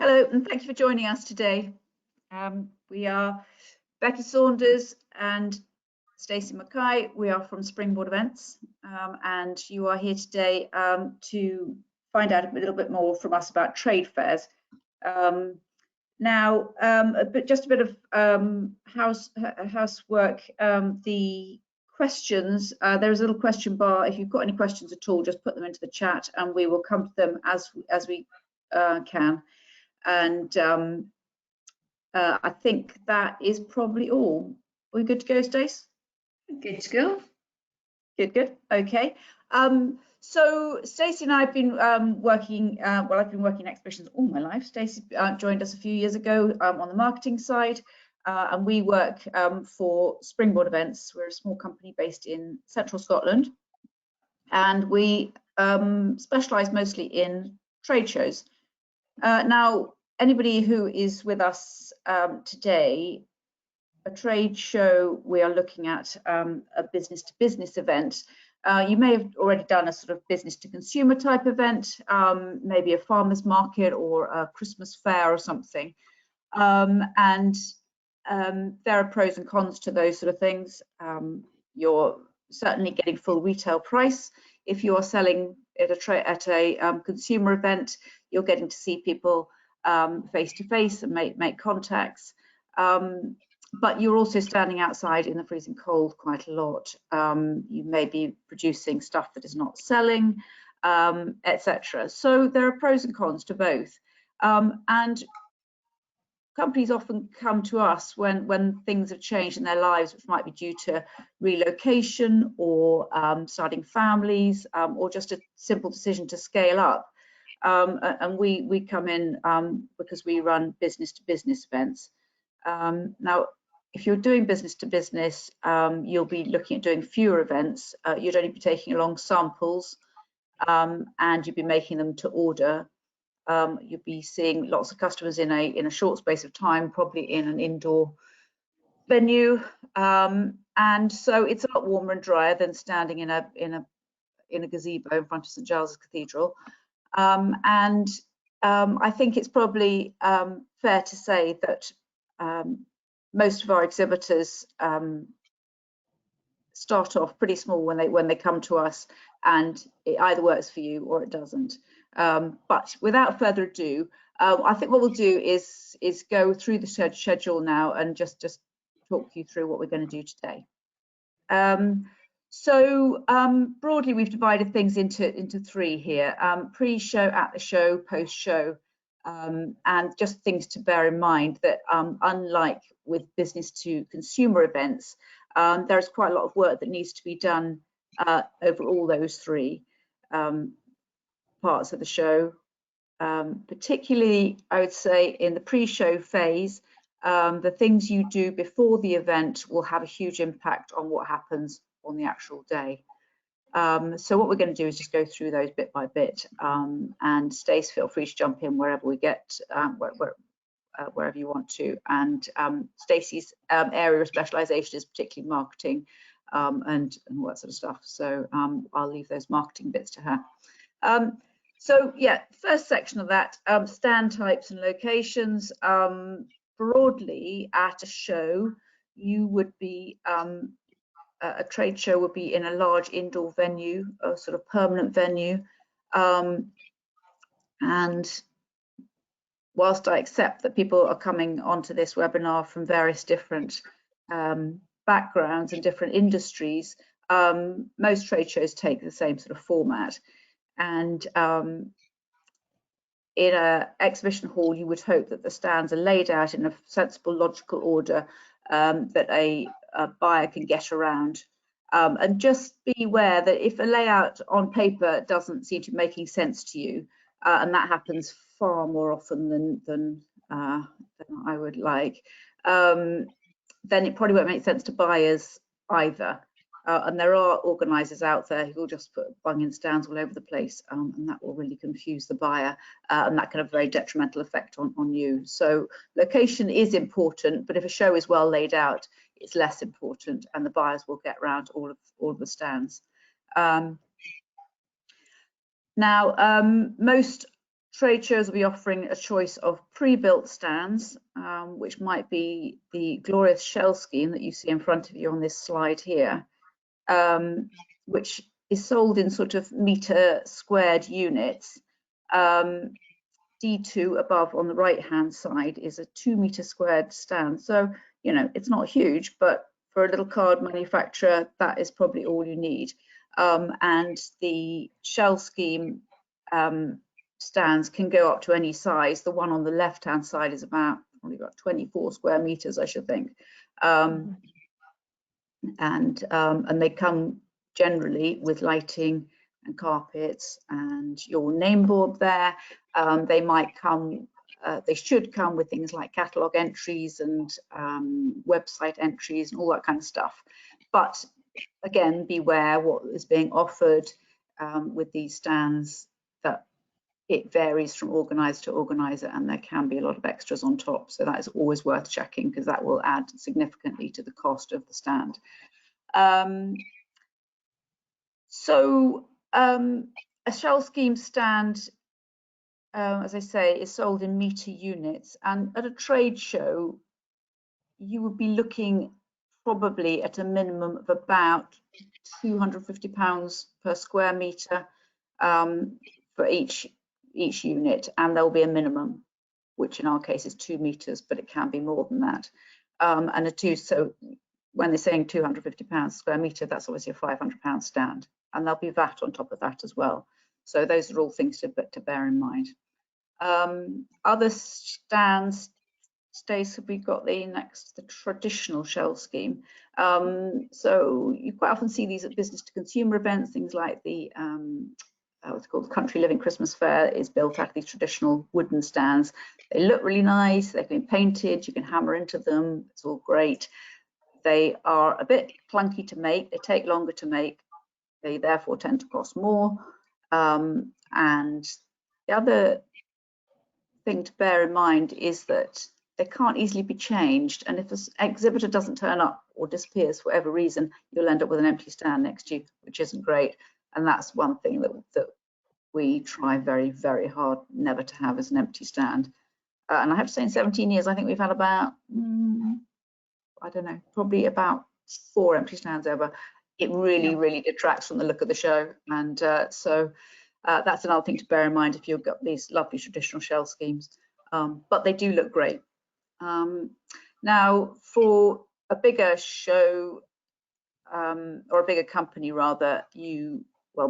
Hello, and thank you for joining us today. We are Becky Saunders and Stacey Mackay. We are from Springboard Events, and you are here today to find out a little bit more from us about trade fairs. Just a bit of housework. The questions, there is a little question bar. If you've got any questions at all, just put them into the chat, and we will come to them as we can. And I think that is probably all. Are we good to go, Stace? Good to go. Good. Okay. So Stacey and I have been working. I've been working in exhibitions all my life. Stacey joined us a few years ago on the marketing side, and we work for Springboard Events. We're a small company based in central Scotland, and we specialise mostly in trade shows. Now, anybody who is with us today, a trade show, we are looking at a business-to-business event. You may have already done a sort of business-to-consumer type event, maybe a farmer's market or a Christmas fair or something. And there are pros and cons to those sort of things. You're certainly getting full retail price. If you are selling at a consumer event, you're getting to see people face to face and make contacts. But you're also standing outside in the freezing cold quite a lot. You may be producing stuff that is not selling, etc. So there are pros and cons to both. And companies often come to us when things have changed in their lives, which might be due to relocation or starting families, or just a simple decision to scale up. And we come in because we run business-to-business events. Now, if you're doing business-to-business, you'll be looking at doing fewer events. You'd only be taking along samples, and you'd be making them to order. You'll be seeing lots of customers in a short space of time, probably in an indoor venue, and so it's a lot warmer and drier than standing in a gazebo in front of St Giles's Cathedral. I think it's probably fair to say that most of our exhibitors start off pretty small when they come to us, and it either works for you or it doesn't. But without further ado, I think what we'll do is go through the schedule now and just talk you through what we're going to do today. Broadly, we've divided things into three here: pre-show, at the show, post-show, and just things to bear in mind that unlike with business-to-consumer events, there's quite a lot of work that needs to be done over all those three parts of the show. Particularly, I would say, in the pre-show phase, the things you do before the event will have a huge impact on what happens on the actual day. So what we're going to do is just go through those bit by bit, and Stace, feel free to jump in wherever we get, wherever you want to. And Stacey's area of specialisation is particularly marketing and all that sort of stuff. So I'll leave those marketing bits to her. So yeah, first section of that, stand types and locations. Broadly, at a show, you would be a trade show would be in a large indoor venue, a sort of permanent venue. And whilst I accept that people are coming onto this webinar from various different backgrounds and different industries, most trade shows take the same sort of format. And in an exhibition hall, you would hope that the stands are laid out in a sensible, logical order that a buyer can get around. And just be aware that if a layout on paper doesn't seem to be making sense to you, and that happens far more often than I would like, then it probably won't make sense to buyers either. And there are organisers out there who will just put bunging stands all over the place, and that will really confuse the buyer, and that can have a very detrimental effect on you. So location is important, but if a show is well laid out, it's less important, and the buyers will get around all of the stands. Now, most trade shows will be offering a choice of pre-built stands, which might be the glorious shell scheme that you see in front of you on this slide here, which is sold in sort of meter squared units. D2 above on the right hand side is a 2 meter squared stand. So, you know, it's not huge, but for a little card manufacturer, that is probably all you need. And the shell scheme stands can go up to any size. The one on the left hand side is probably about 24 square meters, I should think. And they come generally with lighting and carpets and your name board there. They might come, they should come with things like catalogue entries and website entries and all that kind of stuff. But again, beware what is being offered with these stands, that it varies from organiser to organiser and there can be a lot of extras on top. So that is always worth checking because that will add significantly to the cost of the stand. A shell scheme stand, as I say, is sold in meter units, and at a trade show you would be looking probably at a minimum of about £250 per square meter for each unit, and there'll be a minimum, which in our case is 2 meters, but it can be more than that. So when they're saying £250 square meter, that's obviously a £500 stand, and there'll be VAT on top of that as well. So those are all things to bear in mind. Other stands, Stacey, we've got the traditional shell scheme. So you quite often see these at business to consumer events, things like the what's called the Country Living Christmas Fair is built out of these traditional wooden stands. They look really nice, they've been painted, you can hammer into them, it's all great. They are a bit clunky to make, they take longer to make, they therefore tend to cost more. And the other thing to bear in mind is that they can't easily be changed, and if an exhibitor doesn't turn up or disappears for whatever reason, you'll end up with an empty stand next to you, which isn't great. And that's one thing that we try very, very hard never to have, is an empty stand. And I have to say, in 17 years, I think we've had about, I don't know, probably about 4 empty stands ever. It really, really detracts from the look of the show. And so that's another thing to bear in mind if you've got these lovely traditional shell schemes. But they do look great. Now, for a bigger show, or a bigger company rather,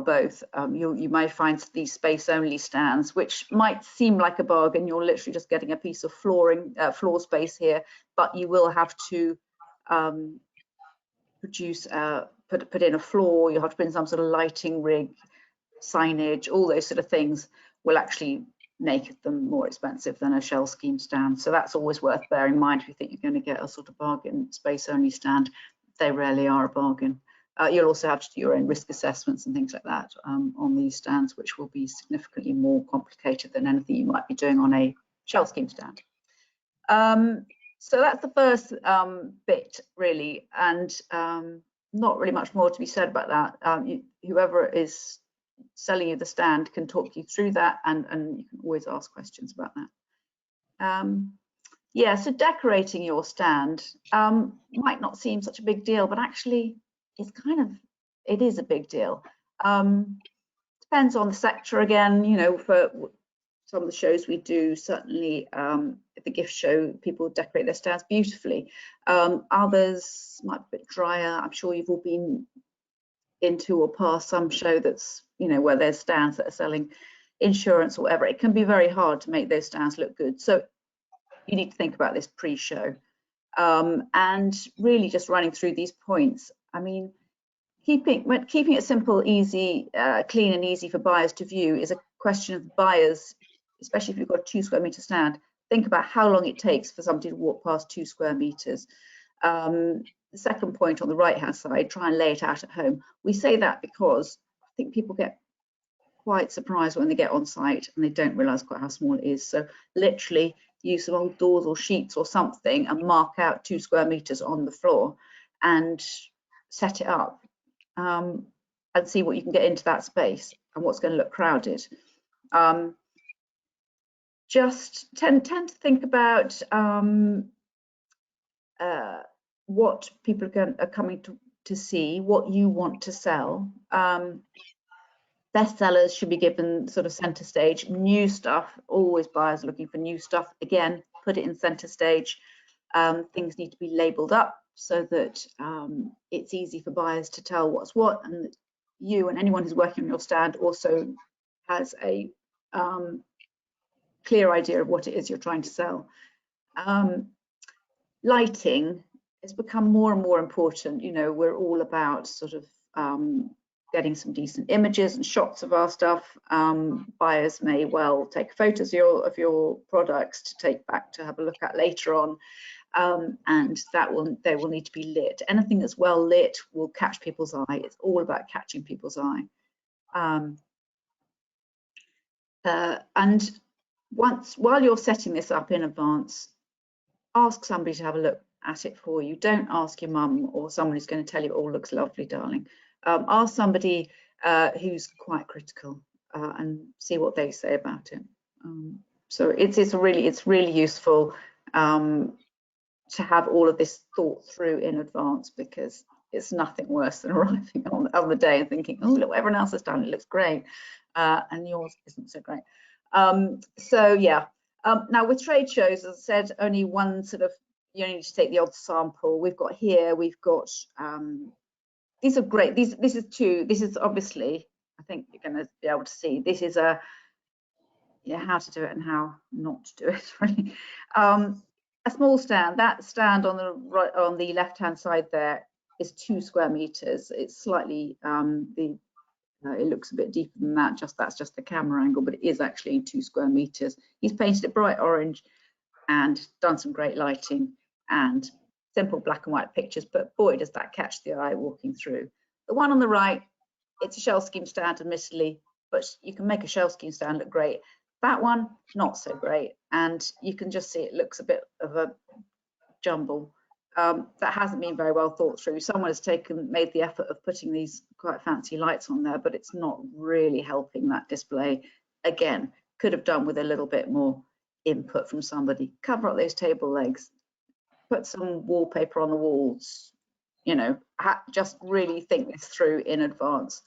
both, you might find these space-only stands, which might seem like a bargain. You're literally just getting a piece of floor space here, but you will have to put in a floor. You'll have to put in some sort of lighting rig, signage, all those sort of things will actually make them more expensive than a shell scheme stand. So that's always worth bearing in mind if you think you're going to get a sort of bargain space-only stand. They rarely are a bargain. You'll also have to do your own risk assessments and things like that on these stands, which will be significantly more complicated than anything you might be doing on a shell scheme stand. So that's the first bit, really, and not really much more to be said about that. Whoever is selling you the stand can talk you through that, and you can always ask questions about that. Yeah, so decorating your stand might not seem such a big deal, but actually it is a big deal. Depends on the sector again, you know, for some of the shows we do, certainly at the gift show, people decorate their stands beautifully. Others might be a bit drier. I'm sure you've all been into or past some show that's, you know, where there's stands that are selling insurance or whatever. It can be very hard to make those stands look good. So you need to think about this pre-show, and really just running through these points. I mean, keeping it simple, easy, clean and easy for buyers to view is a question of buyers, especially if you've got a 2 square meter stand. Think about how long it takes for somebody to walk past 2 square meters. The second point on the right hand side, try and lay it out at home. We say that because I think people get quite surprised when they get on site and they don't realize quite how small it is. So literally use some old doors or sheets or something and mark out 2 square meters on the floor and set it up, and see what you can get into that space and what's going to look crowded. just tend to think about what people are coming to see, what you want to sell. Bestsellers should be given sort of center stage. New stuff, always buyers looking for new stuff. Again, put it in center stage. Things need to be labeled up so that it's easy for buyers to tell what's what, and that you and anyone who's working on your stand also has a clear idea of what it is you're trying to sell. Lighting has become more and more important. You know, we're all about sort of getting some decent images and shots of our stuff. Buyers may well take photos of your products to take back to have a look at later on, and they will need to be lit. Anything that's well lit will catch people's eye. It's all about catching people's eye. And while you're setting this up in advance, ask somebody to have a look at it for you. Don't ask your mum or someone who's going to tell you it all looks lovely, darling. Ask somebody who's quite critical and see what they say about it. So it's really useful to have all of this thought through in advance, because it's nothing worse than arriving on the day and thinking, oh, look what everyone else has done, it looks great, and yours isn't so great. So yeah. Now with trade shows, as I said, only one sort of, you only need to take the odd sample. We've got these are great. This is obviously, I think you're going to be able to see, this is how to do it and how not to do it, really. A small stand, that stand on the left hand side there is 2 square meters. It's slightly it looks a bit deeper than that, that's just the camera angle, but it is actually 2 square meters. He's painted it bright orange and done some great lighting and simple black and white pictures, but boy, does that catch the eye walking through. The one on the right, it's a shelf scheme stand, admittedly, but you can make a shelf scheme stand look great. That one, not so great, and you can just see it looks a bit of a jumble. That hasn't been very well thought through. Someone has made the effort of putting these quite fancy lights on there, but it's not really helping that display. Again, could have done with a little bit more input from somebody. Cover up those table legs, put some wallpaper on the walls, you know, just really think this through in advance.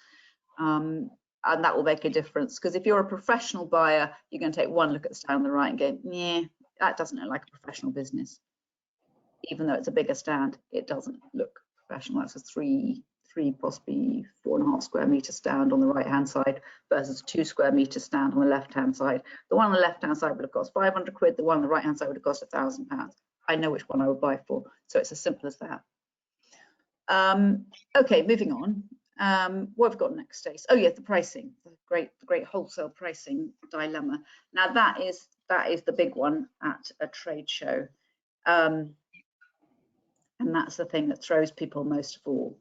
And that will make a difference, because if you're a professional buyer, you're going to take one look at the stand on the right and go, yeah, that doesn't look like a professional business. Even though it's a bigger stand, it doesn't look professional. That's a three, possibly 4.5 square meter stand on the right hand side versus a 2 square meter stand on the left hand side. The one on the left hand side would have cost 500 quid. The one on the right hand side would have cost £1,000. I know which one I would buy for. So it's as simple as that. Okay, moving on. What have we got next, Stacey? Oh yeah, the pricing, the great wholesale pricing dilemma. Now that is the big one at a trade show. And that's the thing that throws people most of all.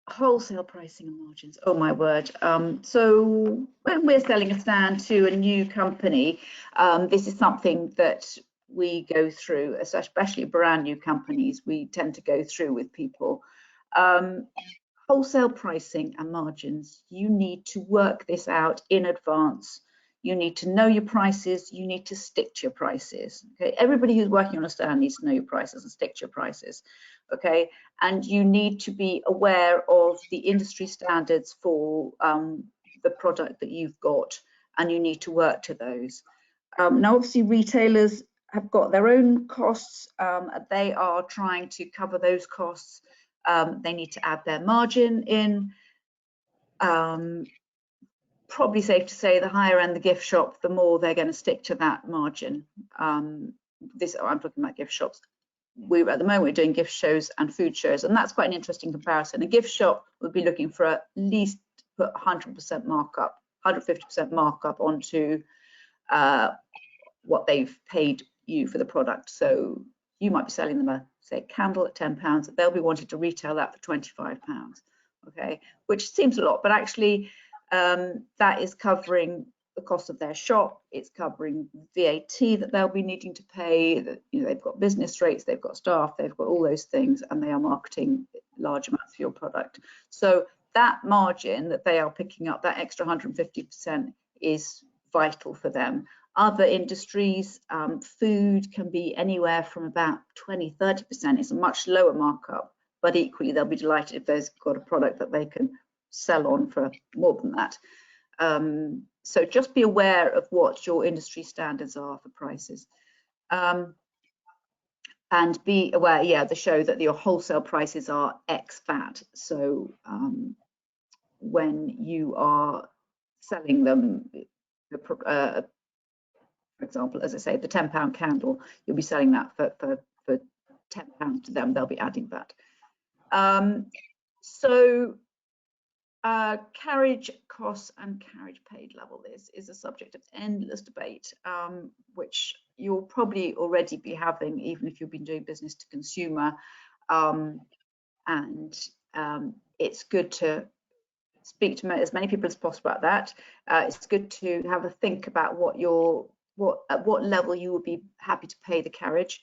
Wholesale pricing and margins, oh my word. So when we're selling a stand to a new company, this is something that we go through, especially brand new companies, we tend to go through with people. Wholesale pricing and margins, you need to work this out in advance. You need to know your prices. You need to stick to your prices. Okay, everybody who's working on a stand needs to know your prices and stick to your prices. Okay, and you need to be aware of the industry standards for the product that you've got, and you need to work to those. Now, obviously, retailers have got their own costs. They are trying to cover those costs. They need to add their margin in. Probably safe to say the higher end the gift shop, the more they're going to stick to that margin. I'm talking about gift shops. At the moment we're doing gift shows and food shows, and that's quite an interesting comparison. A gift shop would be looking for at least put 100% markup, 150% markup onto what they've paid you for the product. So you might be selling them say a candle at £10, they'll be wanting to retail that for £25. Okay, which seems a lot, but actually that is covering the cost of their shop. It's covering VAT that they'll be needing to pay. That, you know, they've got business rates, they've got staff, they've got all those things, and they are marketing large amounts of your product. So that margin that they are picking up, that extra 150%, is vital for them. Other industries, food can be anywhere from about 20–30%. It's a much lower markup, but equally they'll be delighted if they've got a product that they can sell on for more than that. So just be aware of what your industry standards are for prices. And be aware, to show that your wholesale prices are ex VAT. So when you are selling them, for example, as I say, the £10 candle, you'll be selling that for £10 to them. They'll be adding that. Carriage costs and carriage paid level is a subject of endless debate, which you'll probably already be having, even if you've been doing business to consumer. It's good to speak to as many people as possible about that. It's good to have a think about at what level you would be happy to pay the carriage.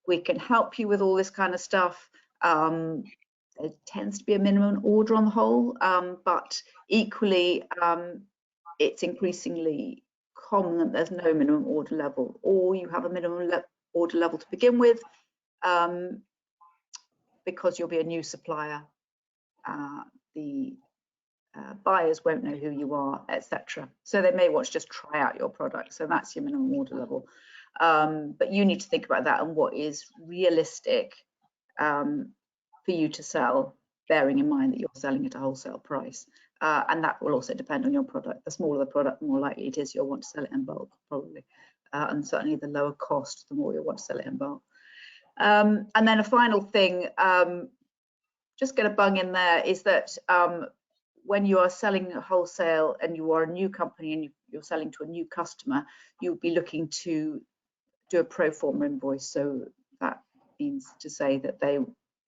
We can help you with all this kind of stuff. There tends to be a minimum order on the whole, but equally it's increasingly common that there's no minimum order level, or you have a minimum order level to begin with, because you'll be a new supplier. The buyers won't know who you are, etc. So they may want to just try out your product. So that's your minimum order level. But you need to think about that and what is realistic for you to sell, bearing in mind that you're selling at a wholesale price. And that will also depend on your product. The smaller the product, the more likely it is you'll want to sell it in bulk, probably. And certainly the lower cost, the more you'll want to sell it in bulk. And then a final thing, just going to bung in there, is that when you are selling wholesale and you are a new company and you're selling to a new customer, you'll be looking to do a pro forma invoice. So that means to say that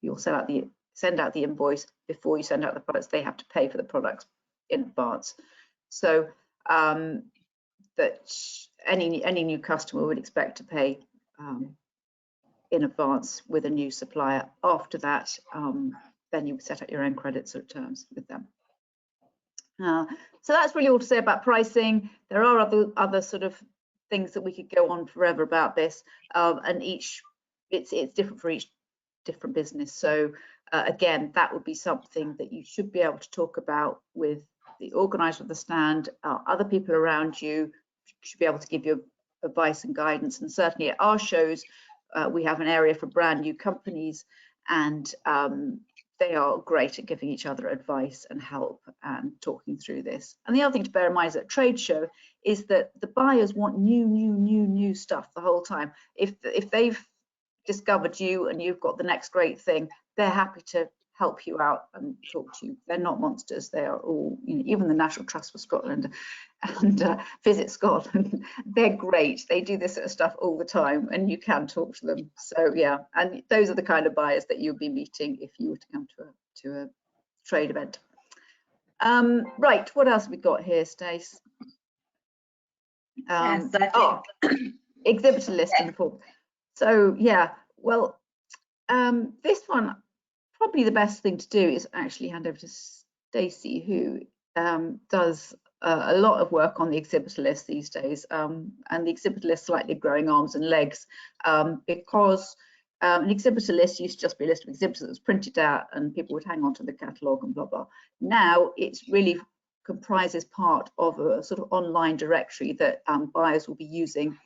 you'll send out the invoice before you send out the products. They have to pay for the products in advance. So that any new customer would expect to pay in advance with a new supplier. After that, then you set up your own credits or terms with them. So that's really all to say about pricing. There are other sort of things that we could go on forever about this, and it's different for each different business. So again, that would be something that you should be able to talk about with the organizer of the stand. Other people around you should be able to give you advice and guidance. And certainly at our shows, we have an area for brand new companies, and they are great at giving each other advice and help and talking through this. And the other thing to bear in mind is at trade show is that the buyers want new stuff the whole time. If they've discovered you and you've got the next great thing, they're happy to help you out and talk to you. They're not monsters. They are all, even the National Trust for Scotland and Visit Scotland, they're great. They do this sort of stuff all the time, and you can talk to them. So yeah, and those are the kind of buyers that you'll be meeting if you were to come to a trade event. Right, what else have we got here, Stace? Exhibitor list in the form. So yeah, well, this one, probably the best thing to do is actually hand over to Stacey, who does a lot of work on the exhibitor list these days, and the exhibitor list slightly growing arms and legs, because an exhibitor list used to just be a list of exhibitors that was printed out and people would hang on to the catalogue and blah blah. Now it's really comprises part of a sort of online directory that buyers will be using,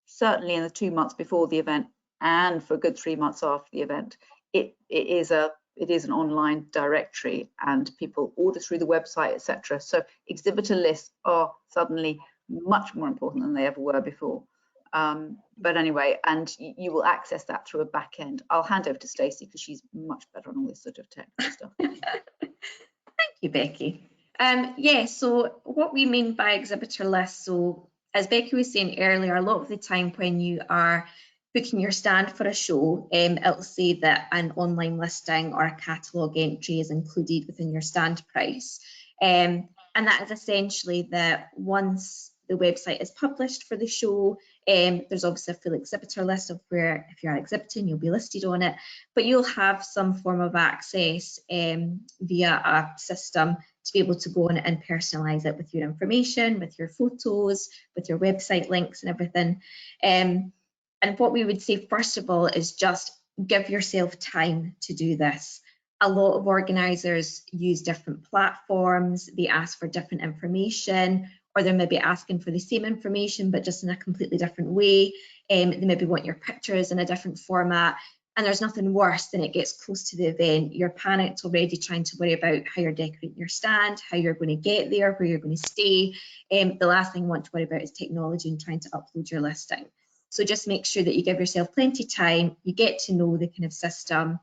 certainly in the 2 months before the event and for a good 3 months after the event. It is an online directory, and people order through the website, etc. So exhibitor lists are suddenly much more important than they ever were before. But anyway, and you will access that through a back end. I'll hand over to Stacey because she's much better on all this sort of technical stuff. Thank you, Becky. Yeah, so what we mean by exhibitor lists, so as Becky was saying earlier, a lot of the time when you are booking your stand for a show, it'll say that an online listing or a catalogue entry is included within your stand price. And that is essentially that once the website is published for the show, There's obviously a full exhibitor list of where, if you are exhibiting, you'll be listed on it, but you'll have some form of access via a system to be able to go on and personalise it with your information, with your photos, with your website links and everything. And what we would say, first of all, is just give yourself time to do this. A lot of organisers use different platforms, they ask for different information, or they're maybe asking for the same information but just in a completely different way. They maybe want your pictures in a different format, and there's nothing worse than it gets close to the event, you're panicked already trying to worry about how you're decorating your stand, how you're going to get there, where you're going to stay. The last thing you want to worry about is technology and trying to upload your listing. So just make sure that you give yourself plenty of time, you get to know the kind of system.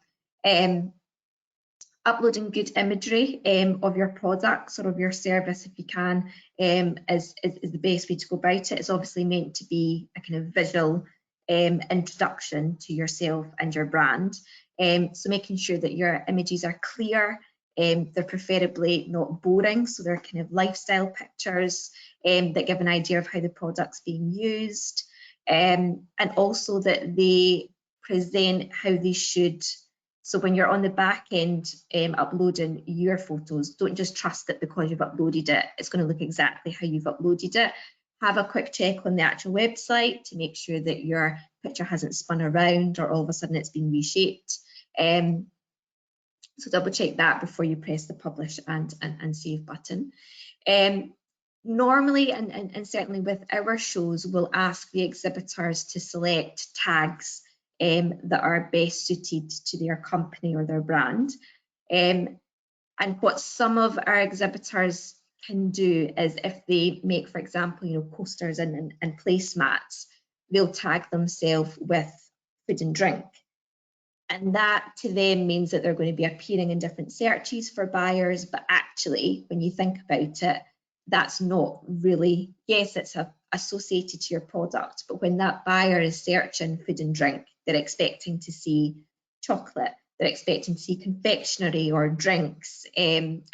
Uploading good imagery of your products or of your service, if you can, is the best way to go about it. It's obviously meant to be a kind of visual introduction to yourself and your brand. So making sure that your images are clear, they're preferably not boring, so they're kind of lifestyle pictures that give an idea of how the product's being used, and also that they present how they should. So when you're on the back end uploading your photos, don't just trust that because you've uploaded it, it's going to look exactly how you've uploaded it. Have a quick check on the actual website to make sure that your picture hasn't spun around or all of a sudden it's been reshaped. So double check that before you press the publish and save button. Normally, and certainly with our shows, we'll ask the exhibitors to select tags that are best suited to their company or their brand. And what some of our exhibitors can do is, if they make, for example, coasters and placemats, they'll tag themselves with food and drink. And that to them means that they're going to be appearing in different searches for buyers, but actually, when you think about it, that's not really, yes, it's associated to your product, but when that buyer is searching food and drink, they're expecting to see chocolate, they're expecting to see confectionery or drinks,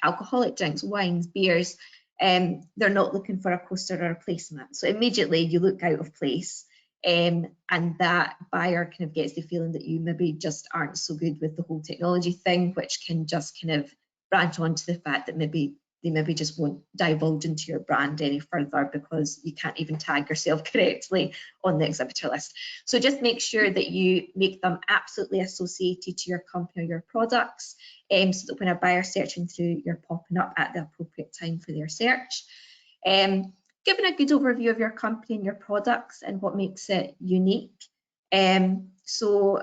alcoholic drinks, wines, beers. They're not looking for a coaster or a placemat. So immediately you look out of place, and that buyer kind of gets the feeling that you maybe just aren't so good with the whole technology thing, which can just kind of branch on to the fact that maybe they just won't divulge into your brand any further because you can't even tag yourself correctly on the exhibitor list. So just make sure that you make them absolutely associated to your company or your products, so that when a buyer's searching through, you're popping up at the appropriate time for their search. Giving a good overview of your company and your products and what makes it unique. So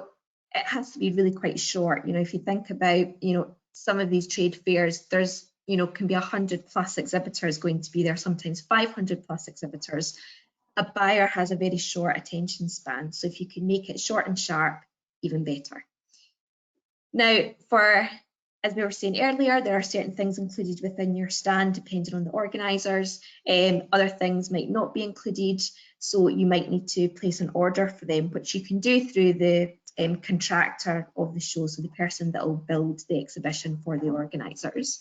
it has to be really quite short. If you think about, some of these trade fairs, there's can be 100+ exhibitors going to be there, sometimes 500+ exhibitors. A buyer has a very short attention span, so if you can make it short and sharp, even better. Now, as we were saying earlier, there are certain things included within your stand depending on the organisers. Other things might not be included, so you might need to place an order for them, which you can do through the contractor of the show, so the person that will build the exhibition for the organisers.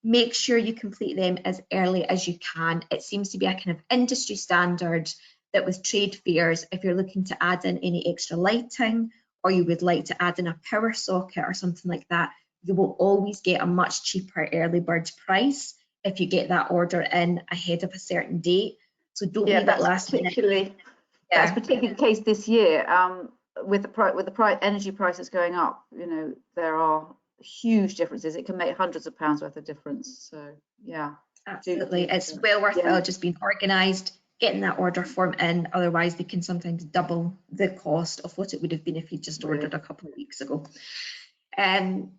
Make sure you complete them as early as you can. It seems to be a kind of industry standard that with trade fairs, if you're looking to add in any extra lighting, or you would like to add in a power socket or something like that, you will always get a much cheaper early bird price if you get that order in ahead of a certain date. So don't leave it last minute. That's particularly the case this year. With the energy prices going up, there are huge differences. It can make hundreds of pounds worth of difference. So yeah, absolutely, it's well worth it just being organised, getting that order form in. Otherwise, they can sometimes double the cost of what it would have been if you just ordered a couple of weeks ago. I'll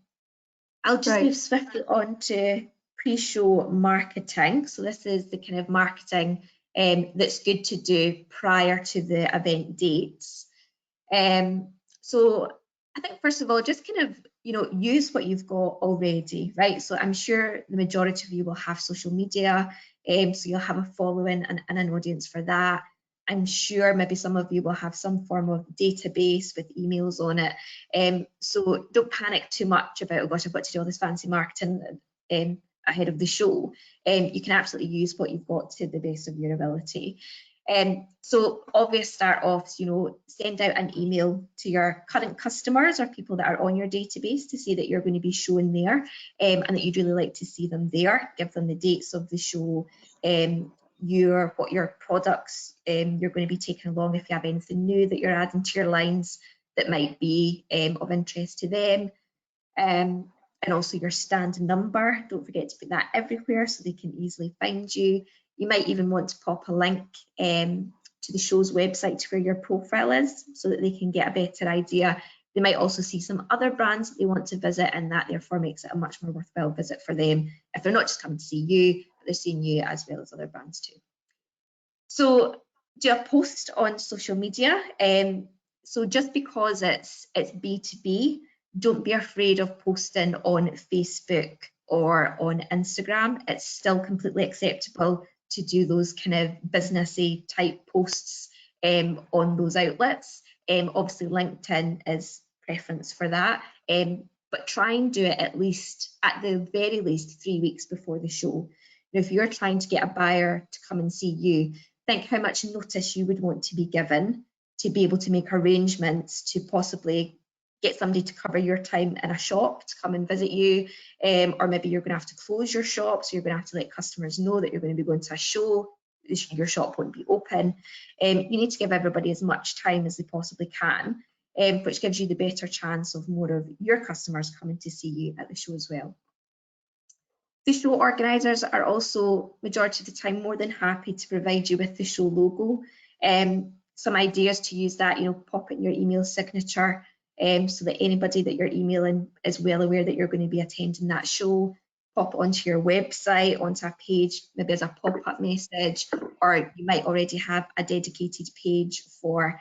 just move swiftly on to pre-show marketing. So this is the kind of marketing that's good to do prior to the event dates. So I think first of all, just kind of use what you've got already, right? So I'm sure the majority of you will have social media, so you'll have a following and an audience for that. I'm sure maybe some of you will have some form of database with emails on it. So don't panic too much about, oh gosh, I've got to do all this fancy marketing ahead of the show. You can absolutely use what you've got to the best of your ability. So obvious start off, you know, send out an email to your current customers or people that are on your database to say that you're going to be showing there, and that you'd really like to see them there. Give them the dates of the show, what your products you're going to be taking along, if you have anything new that you're adding to your lines that might be of interest to them, and also your stand number. Don't forget to put that everywhere so they can easily find you. You might even want to pop a link to the show's website to where your profile is so that they can get a better idea. They might also see some other brands that they want to visit, and that therefore makes it a much more worthwhile visit for them if they're not just coming to see you, but they're seeing you as well as other brands too. So do a post on social media. So just because it's B2B, don't be afraid of posting on Facebook or on Instagram. It's still completely acceptable to do those kind of businessy type posts on those outlets. Obviously LinkedIn is preference for that, but try and do it at the very least 3 weeks before the show. Now, if you're trying to get a buyer to come and see you, think how much notice you would want to be given to be able to make arrangements to possibly get somebody to cover your time in a shop to come and visit you, or maybe you're going to have to close your shop, so you're going to have to let customers know that you're going to be going to a show, your shop won't be open. You need to give everybody as much time as they possibly can, which gives you the better chance of more of your customers coming to see you at the show as well. The show organisers are also, majority of the time, more than happy to provide you with the show logo. Some ideas to use that, you know, pop it in your email signature, so that anybody that you're emailing is well aware that you're going to be attending that show. Pop it onto your website, onto a page, maybe as a pop-up message, or you might already have a dedicated page for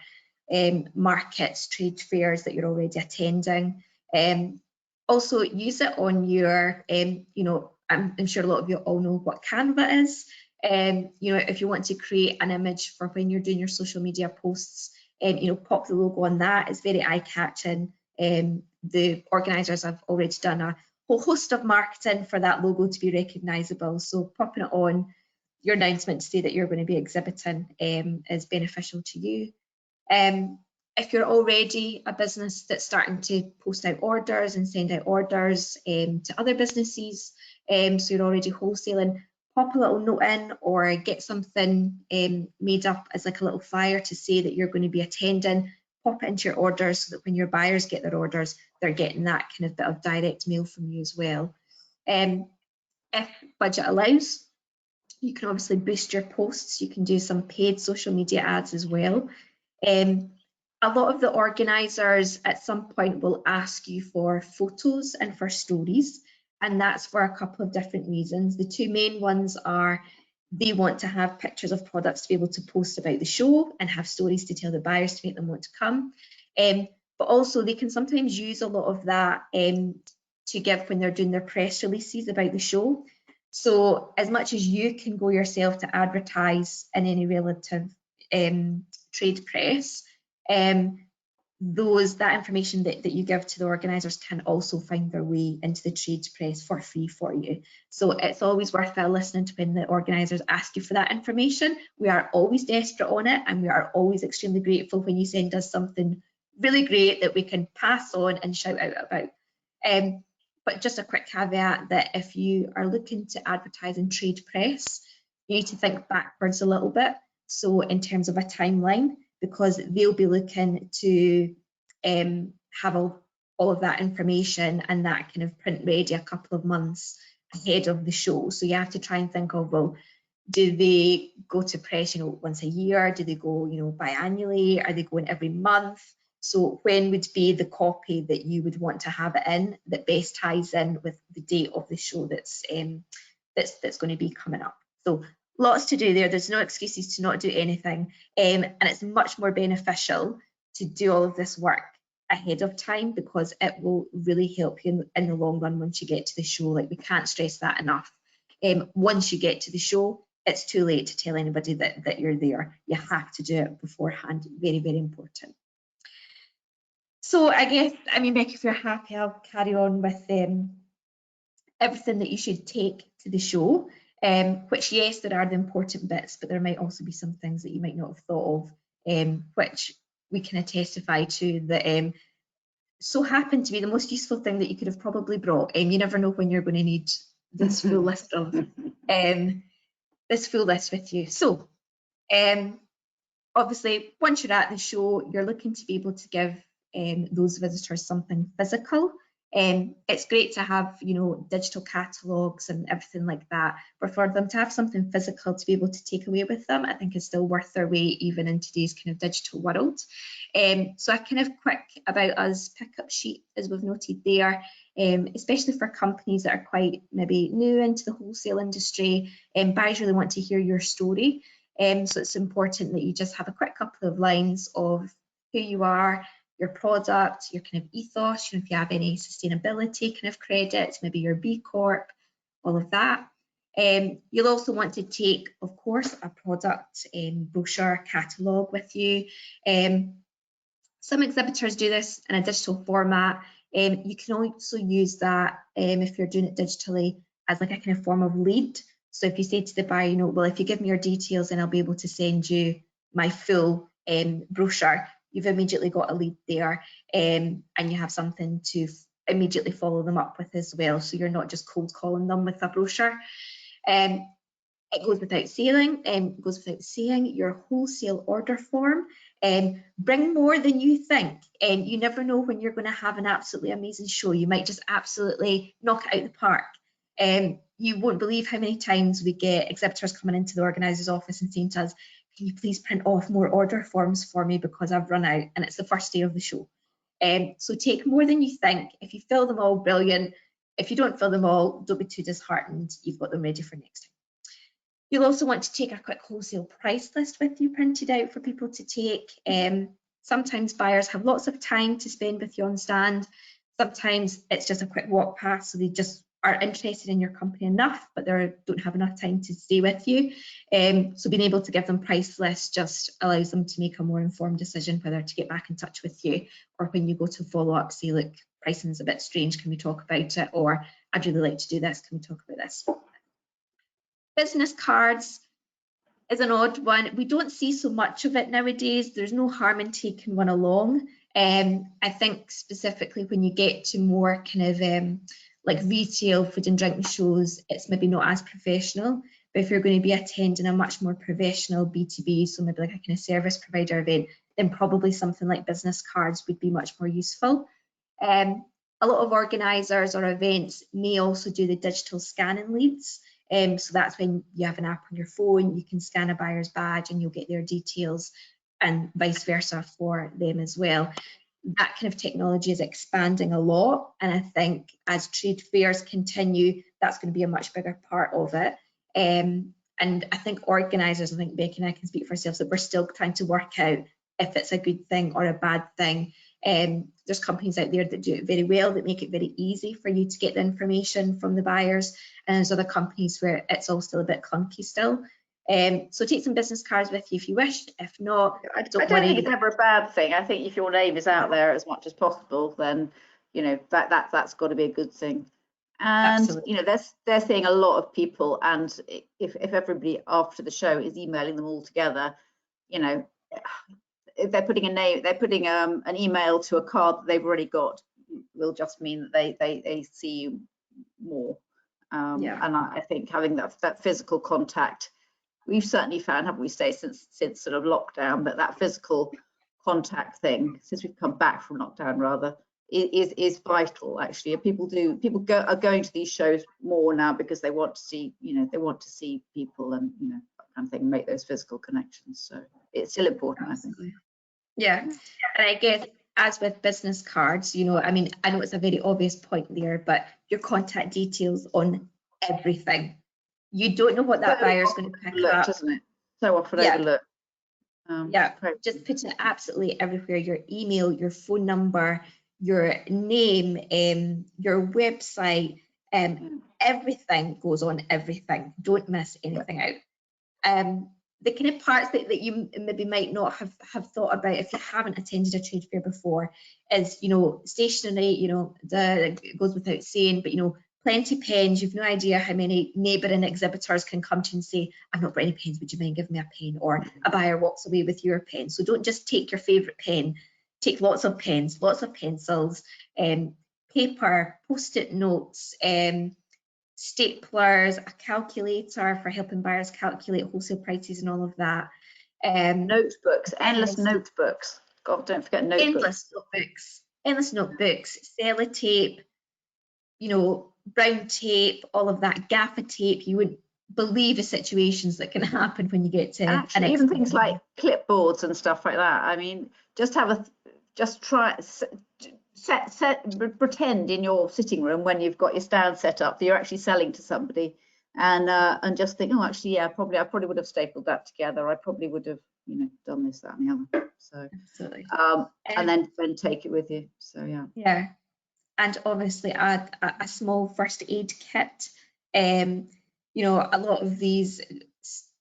markets, trade fairs that you're already attending. Also use it on your, you know, I'm sure a lot of you all know what Canva is. You know, if you want to create an image for when you're doing your social media posts, you know, pop the logo on that. It's very eye-catching. The organisers have already done a whole host of marketing for that logo to be recognisable. So popping it on your announcement to say that you're going to be exhibiting is beneficial to you. If you're already a business that's starting to post out orders and send out orders to other businesses, so you're already wholesaling, pop a little note in or get something made up as like a little flyer to say that you're going to be attending. Pop it into your orders so that when your buyers get their orders, they're getting that kind of bit of direct mail from you as well. If budget allows, you can obviously boost your posts. You can do some paid social media ads as well. A lot of the organisers at some point will ask you for photos and for stories, and that's for a couple of different reasons. The two main ones are they want to have pictures of products to be able to post about the show and have stories to tell the buyers to make them want to come. But also they can sometimes use a lot of that to give when they're doing their press releases about the show. So as much as you can go yourself to advertise in any relative trade press, that information that you give to the organisers can also find their way into the trade press for free for you. So it's always worthwhile listening to when the organisers ask you for that information. We are always desperate on it, and we are always extremely grateful when you send us something really great that we can pass on and shout out about. But just a quick caveat that if you are looking to advertise in trade press, you need to think backwards a little bit. So in terms of a timeline, because they'll be looking to have all of that information and that kind of print ready a couple of months ahead of the show. So you have to try and think of, well, do they go to press, you know, once a year? Do they go, you know, biannually? Are they going every month? So when would be the copy that you would want to have it in that best ties in with the date of the show that's going to be coming up? So lots to do there. There's no excuses to not do anything, and it's much more beneficial to do all of this work ahead of time because it will really help you in the long run once you get to the show. Like, we can't stress that enough. Once you get to the show, it's too late to tell anybody that you're there. You have to do it beforehand. Very, very important. So I guess, I mean, Becky, if you're happy, I'll carry on with everything that you should take to the show. which, yes, there are the important bits, but there might also be some things that you might not have thought of, which we kind of testify to that so happened to be the most useful thing that you could have probably brought. You never know when you're going to need this full list of with you. So obviously, once you're at the show, you're looking to be able to give those visitors something physical. It's great to have, you know, digital catalogues and everything like that, but for them to have something physical to be able to take away with them, I think is still worth their weight, even in today's kind of digital world. So a kind of quick about us pickup sheet, as we've noted there, especially for companies that are quite maybe new into the wholesale industry, buyers really want to hear your story. So it's important that you just have a quick couple of lines of who you are, your product, your kind of ethos, you know, if you have any sustainability kind of credits, maybe your B Corp, all of that. You'll also want to take, of course, a product brochure catalogue with you. Some exhibitors do this in a digital format. You can also use that if you're doing it digitally as like a kind of form of lead. So if you say to the buyer, you know, well, if you give me your details, then I'll be able to send you my full brochure. You've immediately got a lead there, and you have something to immediately follow them up with as well. So you're not just cold calling them with a brochure. It goes without saying, your wholesale order form. Bring more than you think. You never know when you're going to have an absolutely amazing show. You might just absolutely knock it out the park. You won't believe how many times we get exhibitors coming into the organiser's office and saying to us, can you please print off more order forms for me because I've run out, and it's the first day of the show. So take more than you think. If you fill them all, brilliant. If you don't fill them all, don't be too disheartened. You've got them ready for next time. You'll also want to take a quick wholesale price list with you printed out for people to take. Sometimes buyers have lots of time to spend with you on stand. Sometimes it's just a quick walk past, so they just are interested in your company enough, but they don't have enough time to stay with you. So being able to give them price lists just allows them to make a more informed decision whether to get back in touch with you, or when you go to follow up, say, look, pricing's a bit strange, can we talk about it? Or I'd really like to do this, can we talk about this? Business cards is an odd one. We don't see so much of it nowadays. There's no harm in taking one along. I think specifically when you get to more kind of like retail food and drink shows, it's maybe not as professional. But if you're going to be attending a much more professional B2B, so maybe like a kind of service provider event, then probably something like business cards would be much more useful. A lot of organisers or events may also do the digital scanning leads. So that's when you have an app on your phone, you can scan a buyer's badge and you'll get their details, and vice versa for them as well. That kind of technology is expanding a lot, and I think as trade fairs continue, that's going to be a much bigger part of it. And I think organisers, I think Becky and I can speak for ourselves, that we're still trying to work out if it's a good thing or a bad thing. There's companies out there that do it very well, that make it very easy for you to get the information from the buyers, and there's other companies where it's all still a bit clunky still. So take some business cards with you if you wish. If not, I don't think it's ever a bad thing. I think if your name is out there as much as possible, then you know that's got to be a good thing. And Absolutely. you know, they're seeing a lot of people, and if everybody after the show is emailing them all together, you know, if they're putting a name, they're putting an email to a card that they've already got, will just mean that they see you more. Yeah. And I think having that physical contact, we've certainly found, haven't we, Stacey, since sort of lockdown, that physical contact thing, since we've come back from lockdown rather, is vital actually. People are going to these shows more now because they want to see, you know, they want to see people and, you know, that kind of thing, make those physical connections. So it's still important, Absolutely. I think. Yeah, and I guess as with business cards, you know, I mean, I know it's a very obvious point there, but your contact details on everything. You don't know what that buyer's going to pick up. Isn't it? So often Yeah. overlooked. Yeah, just put it absolutely everywhere. Your email, your phone number, your name, your website, everything goes on everything. Don't miss anything out. The kind of parts that you maybe might not have thought about if you haven't attended a trade fair before is, you know, stationery, you know, it goes without saying, but, you know, plenty pens. You've no idea how many neighbouring exhibitors can come to you and say, I've not got any pens, would you mind giving me a pen? Or a buyer walks away with your pen. So don't just take your favourite pen, take lots of pens, lots of pencils, paper, post-it notes, staplers, a calculator for helping buyers calculate wholesale prices and all of that. Notebooks, endless notebooks. God, don't forget notebooks. Endless notebooks, sellotape, you know, brown tape, all of that, gaffer tape. You wouldn't believe the situations that can happen when you get to actually even things like clipboards and stuff like that. I mean, just pretend in your sitting room when you've got your stand set up that you're actually selling to somebody, and just think, oh, actually, yeah, I probably would have stapled that together. I probably would have, you know, done this, that, and the other. So, absolutely. And then take it with you. So yeah. Yeah, and obviously a small first aid kit. You know, a lot of these,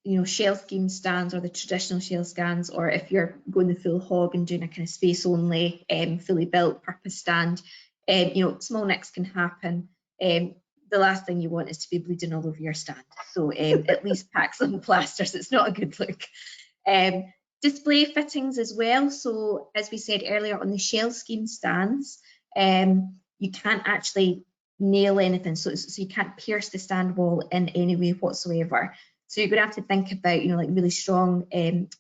you know, shell scheme stands or the traditional shell scans, or if you're going the full hog and doing a kind of space only, fully built purpose stand, you know, small nicks can happen. The last thing you want is to be bleeding all over your stand. So at least pack some plasters. It's not a good look. Display fittings as well. So as we said earlier, on the shell scheme stands, you can't actually nail anything. So you can't pierce the stand wall in any way whatsoever. So you're going to have to think about, you know, like really strong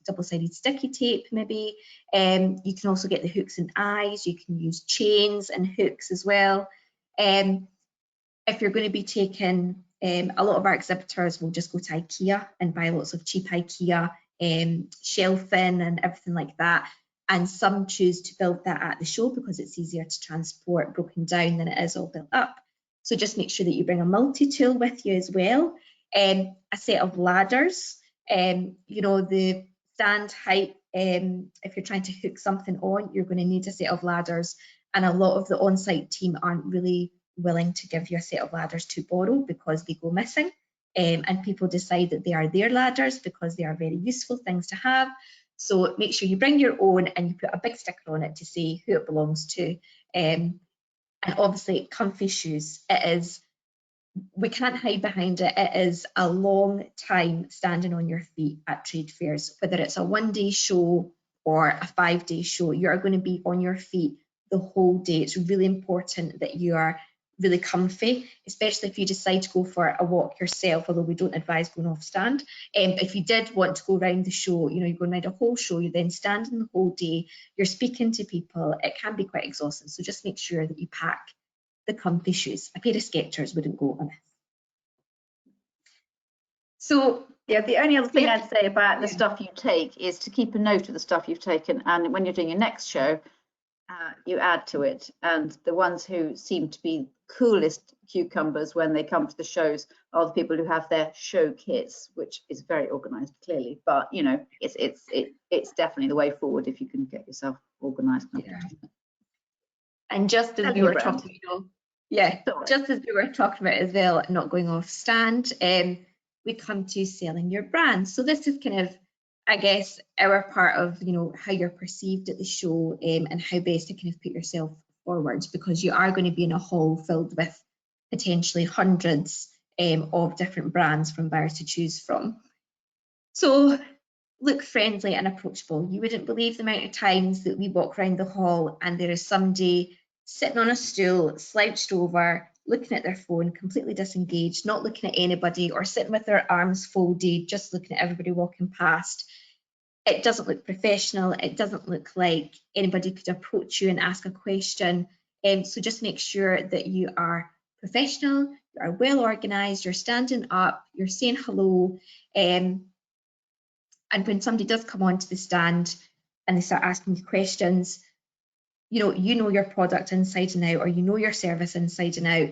double-sided sticky tape maybe. You can also get the hooks and eyes. You can use chains and hooks as well. If you're going to be taking, a lot of our exhibitors will just go to IKEA and buy lots of cheap IKEA shelving and everything like that. And some choose to build that at the show because it's easier to transport broken down than it is all built up. So just make sure that you bring a multi-tool with you as well. A set of ladders, you know, the stand height, if you're trying to hook something on, you're going to need a set of ladders. And a lot of the on-site team aren't really willing to give you a set of ladders to borrow because they go missing. And people decide that they are their ladders because they are very useful things to have. So make sure you bring your own and you put a big sticker on it to say who it belongs to. And obviously comfy shoes. We can't hide behind it. It is a long time standing on your feet at trade fairs, whether it's a one-day show or a 5-day show. You are going to be on your feet the whole day. It's really important that you are really comfy, especially if you decide to go for a walk yourself, although we don't advise going off stand. If you did want to go around the show, you know, you're going around a whole show, you're then standing the whole day, you're speaking to people, it can be quite exhausting. So just make sure that you pack the comfy shoes. A pair of Skechers wouldn't go amiss. So yeah, the only other thing I'd say about the stuff you take is to keep a note of the stuff you've taken, and when you're doing your next show, you add to it. And the ones who seem to be coolest cucumbers when they come to the shows are the people who have their show kits, which is very organized clearly, but you know, it's definitely the way forward if you can get yourself organized. Yeah. And just as we were talking, you know, just as we were talking about as well, not going off stand, we come to selling your brand. So this is kind of, I guess, our part of, you know, how you're perceived at the show, and how best to kind of put yourself forward, because you are going to be in a hall filled with potentially hundreds of different brands from buyers to choose from. So look friendly and approachable. You wouldn't believe the amount of times that we walk around the hall and there is somebody sitting on a stool, slouched over, looking at their phone, completely disengaged, not looking at anybody, or sitting with their arms folded, just looking at everybody walking past. It doesn't look professional. It doesn't look like anybody could approach you and ask a question. So just make sure that you are professional, you are well organised, you're standing up, you're saying hello. And when somebody does come onto the stand and they start asking you questions, you know your product inside and out, or you know your service inside and out.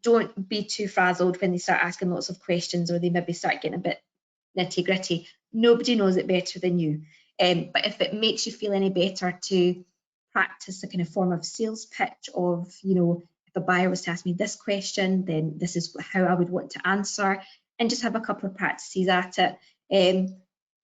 Don't be too frazzled when they start asking lots of questions, or they maybe start getting a bit nitty gritty. Nobody knows it better than you. But if it makes you feel any better to practice a kind of form of sales pitch of, you know, if a buyer was to ask me this question, then this is how I would want to answer, and just have a couple of practices at it.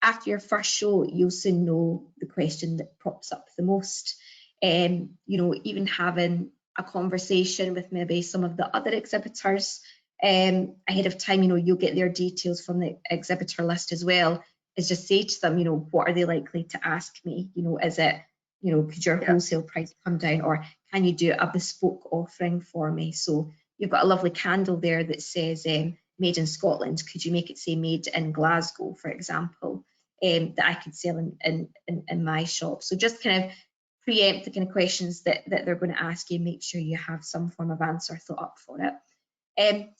After your first show, you'll soon know the question that pops up the most. You know, even having a conversation with maybe some of the other exhibitors ahead of time. You'll get their details from the exhibitor list as well. Is just say to them, what are they likely to ask me? Is it, could your wholesale price come down, or can you do a bespoke offering for me? So you've got a lovely candle there that says made in Scotland. Could you make it say made in Glasgow, for example, that I could sell in my shop? So just kind of preempt the kind of questions that they're going to ask you. Make sure you have some form of answer thought up for it.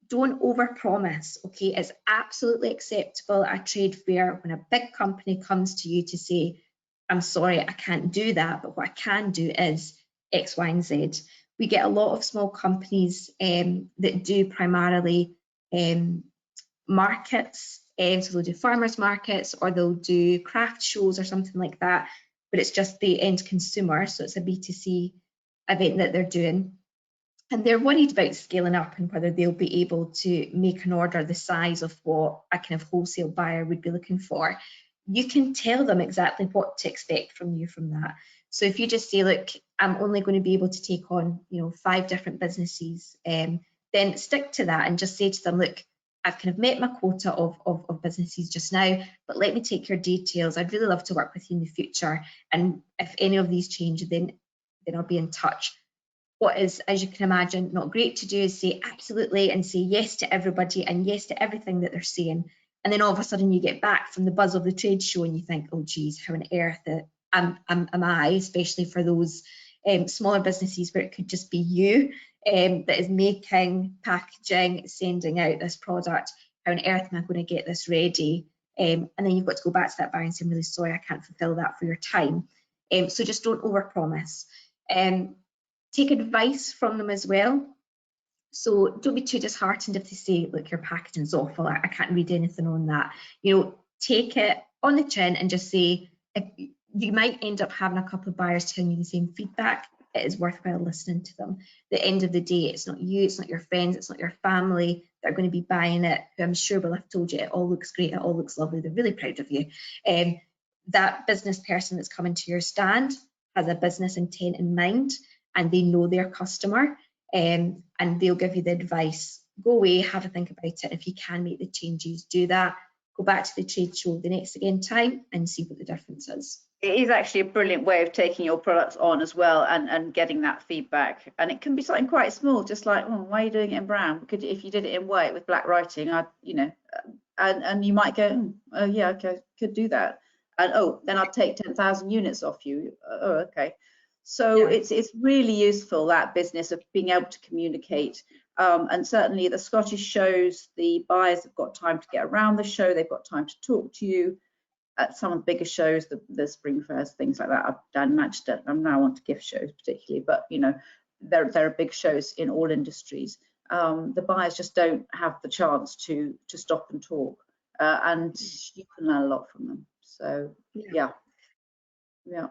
Don't overpromise, okay? It's absolutely acceptable at a trade fair when a big company comes to you to say, I'm sorry, I can't do that, but what I can do is X, Y, and Z. We get a lot of small companies that do primarily markets, so they'll do farmers markets or they'll do craft shows or something like that, but it's just the end consumer, so it's a B2C event that they're doing. And they're worried about scaling up and whether they'll be able to make an order the size of what a kind of wholesale buyer would be looking for. You can tell them exactly what to expect from you from that. So if you just say, look, I'm only going to be able to take on, 5 different businesses, then stick to that and just say to them, look, I've kind of met my quota of businesses just now, but let me take your details. I'd really love to work with you in the future. And if any of these change, then I'll be in touch. What is, as you can imagine, not great to do is say absolutely and say yes to everybody and yes to everything that they're saying. And then all of a sudden you get back from the buzz of the trade show and you think, oh geez, how on earth am I, especially for those smaller businesses where it could just be you that is making, packaging, sending out this product. How on earth am I going to get this ready? And then you've got to go back to that buyer and say, I'm really sorry, I can't fulfill that for your time. So just don't overpromise. Take advice from them as well. So don't be too disheartened if they say, look, your packaging's awful, I can't read anything on that. Take it on the chin and just say, if you might end up having a couple of buyers telling you the same feedback, it is worthwhile listening to them. At the end of the day, it's not you, it's not your friends, it's not your family that are going to be buying it, who I'm sure will have told you it all looks great, it all looks lovely, they're really proud of you. That business person that's coming to your stand has a business intent in mind, and they know their customer, and they'll give you the advice. Go away, have a think about it. If you can make the changes, do that. Go back to the trade show the next time and see what the difference is. It is actually a brilliant way of taking your products on as well and getting that feedback. And it can be something quite small, just like, oh, why are you doing it in brown? Because if you did it in white with black writing, and you might go, oh yeah, okay, could do that. And oh, then I'd take 10,000 units off you. Oh, okay. So yeah. It's really useful, that business of being able to communicate. And certainly the Scottish shows, the buyers have got time to get around the show, they've got time to talk to you. At some of the bigger shows, the spring fairs, things like that. I've done Manchester, I'm now on to gift shows particularly, but there are big shows in all industries. The buyers just don't have the chance to stop and talk, and you can learn a lot from them. So yeah.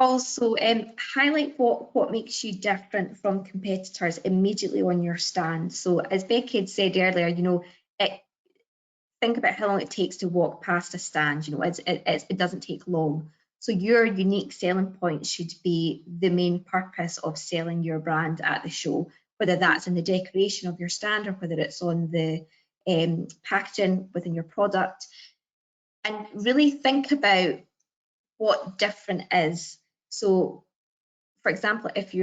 Also, highlight what makes you different from competitors immediately on your stand. So as Becky had said earlier, think about how long it takes to walk past a stand. It doesn't take long. So your unique selling point should be the main purpose of selling your brand at the show, whether that's in the decoration of your stand or whether it's on the packaging within your product. And really think about what different is. So for example, if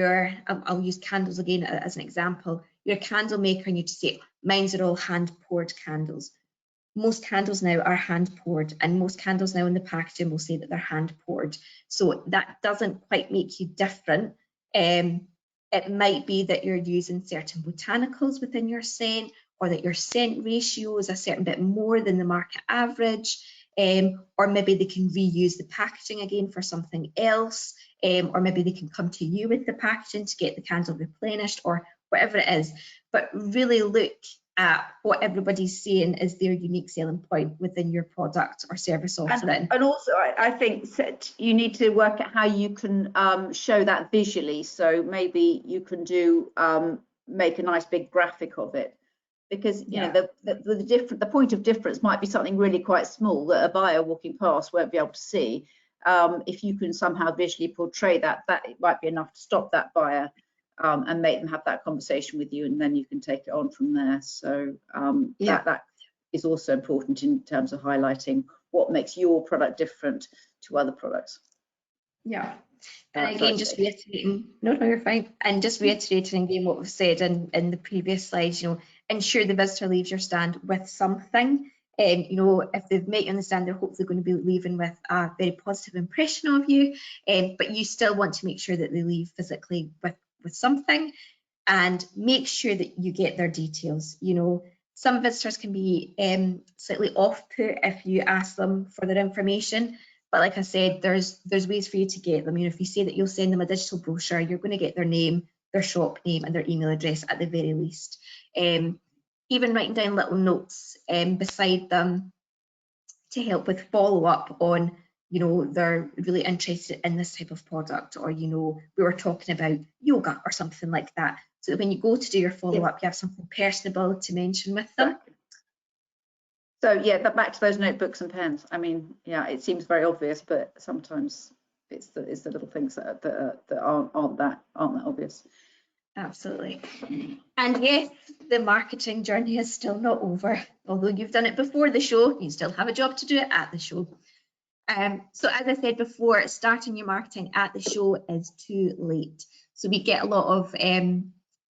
I'll use candles again as an example, you're a candle maker and you just say, mine's are all hand poured candles. Most candles now are hand poured, and most candles now in the packaging will say that they're hand poured. So that doesn't quite make you different. It might be that you're using certain botanicals within your scent, or that your scent ratio is a certain bit more than the market average. Or maybe they can reuse the packaging again for something else, or maybe they can come to you with the packaging to get the candle replenished, or whatever it is. But really look at what everybody's saying is their unique selling point within your product or service offering. And also, I think you need to work out how you can show that visually. So maybe you can make a nice big graphic of it. Because the point of difference might be something really quite small that a buyer walking past won't be able to see. If you can somehow visually portray that, it might be enough to stop that buyer. and make them have that conversation with you, and then you can take it on from there. So that is also important in terms of highlighting what makes your product different to other products. Yeah. And again, just reiterating, no, you're fine. And just reiterating again what we've said in the previous slides, ensure the visitor leaves your stand with something. If they've met you on the stand, they're hopefully going to be leaving with a very positive impression of you, but you still want to make sure that they leave physically with something, and make sure that you get their details. Some visitors can be slightly off-put if you ask them for their information. But like I said, there's ways for you to get them. If you say that you'll send them a digital brochure, you're going to get their name, their shop name, and their email address at the very least. Even writing down little notes beside them to help with follow-up on, they're really interested in this type of product, or, we were talking about yoga or something like that. So that when you go to do your follow-up, you have something personable to mention with them. So yeah, back to those notebooks and pens. I mean, yeah, it seems very obvious, but sometimes it's the little things that aren't that obvious. Absolutely. And yes, the marketing journey is still not over. Although you've done it before the show, you still have a job to do it at the show. So as I said before, starting your marketing at the show is too late. So we get a lot of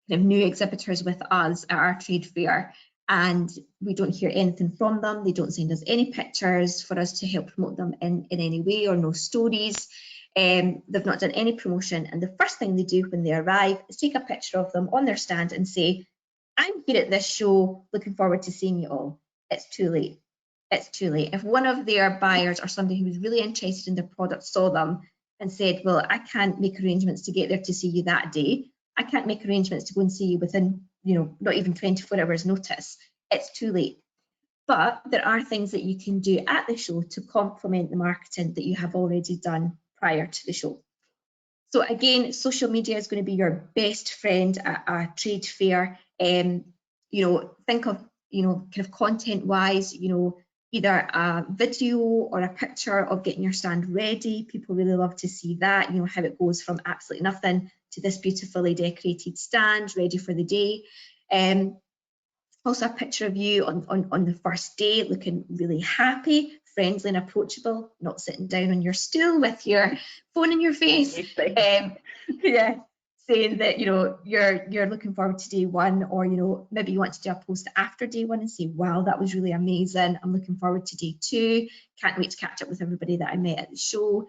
new exhibitors with us at our trade fair, and we don't hear anything from them. They don't send us any pictures for us to help promote them in any way, or no stories. They've not done any promotion, and the first thing they do when they arrive is take a picture of them on their stand and say, I'm here at this show, looking forward to seeing you all. It's too late. It's too late. If one of their buyers or somebody who was really interested in their product saw them and said, well, I can't make arrangements to get there to see you that day, I can't make arrangements to go and see you within, not even 24 hours notice, it's too late. But there are things that you can do at the show to complement the marketing that you have already done prior to the show. So again, social media is going to be your best friend at a trade fair. Think of, kind of content-wise, either a video or a picture of getting your stand ready. People really love to see that, how it goes from absolutely nothing to this beautifully decorated stand ready for the day. Also a picture of you on the first day, looking really happy, friendly and approachable, not sitting down on your stool with your phone in your face. Yeah, saying that you're looking forward to day one, or maybe you want to do a post after day one and say, wow, that was really amazing, I'm looking forward to day two, can't wait to catch up with everybody that I met at the show.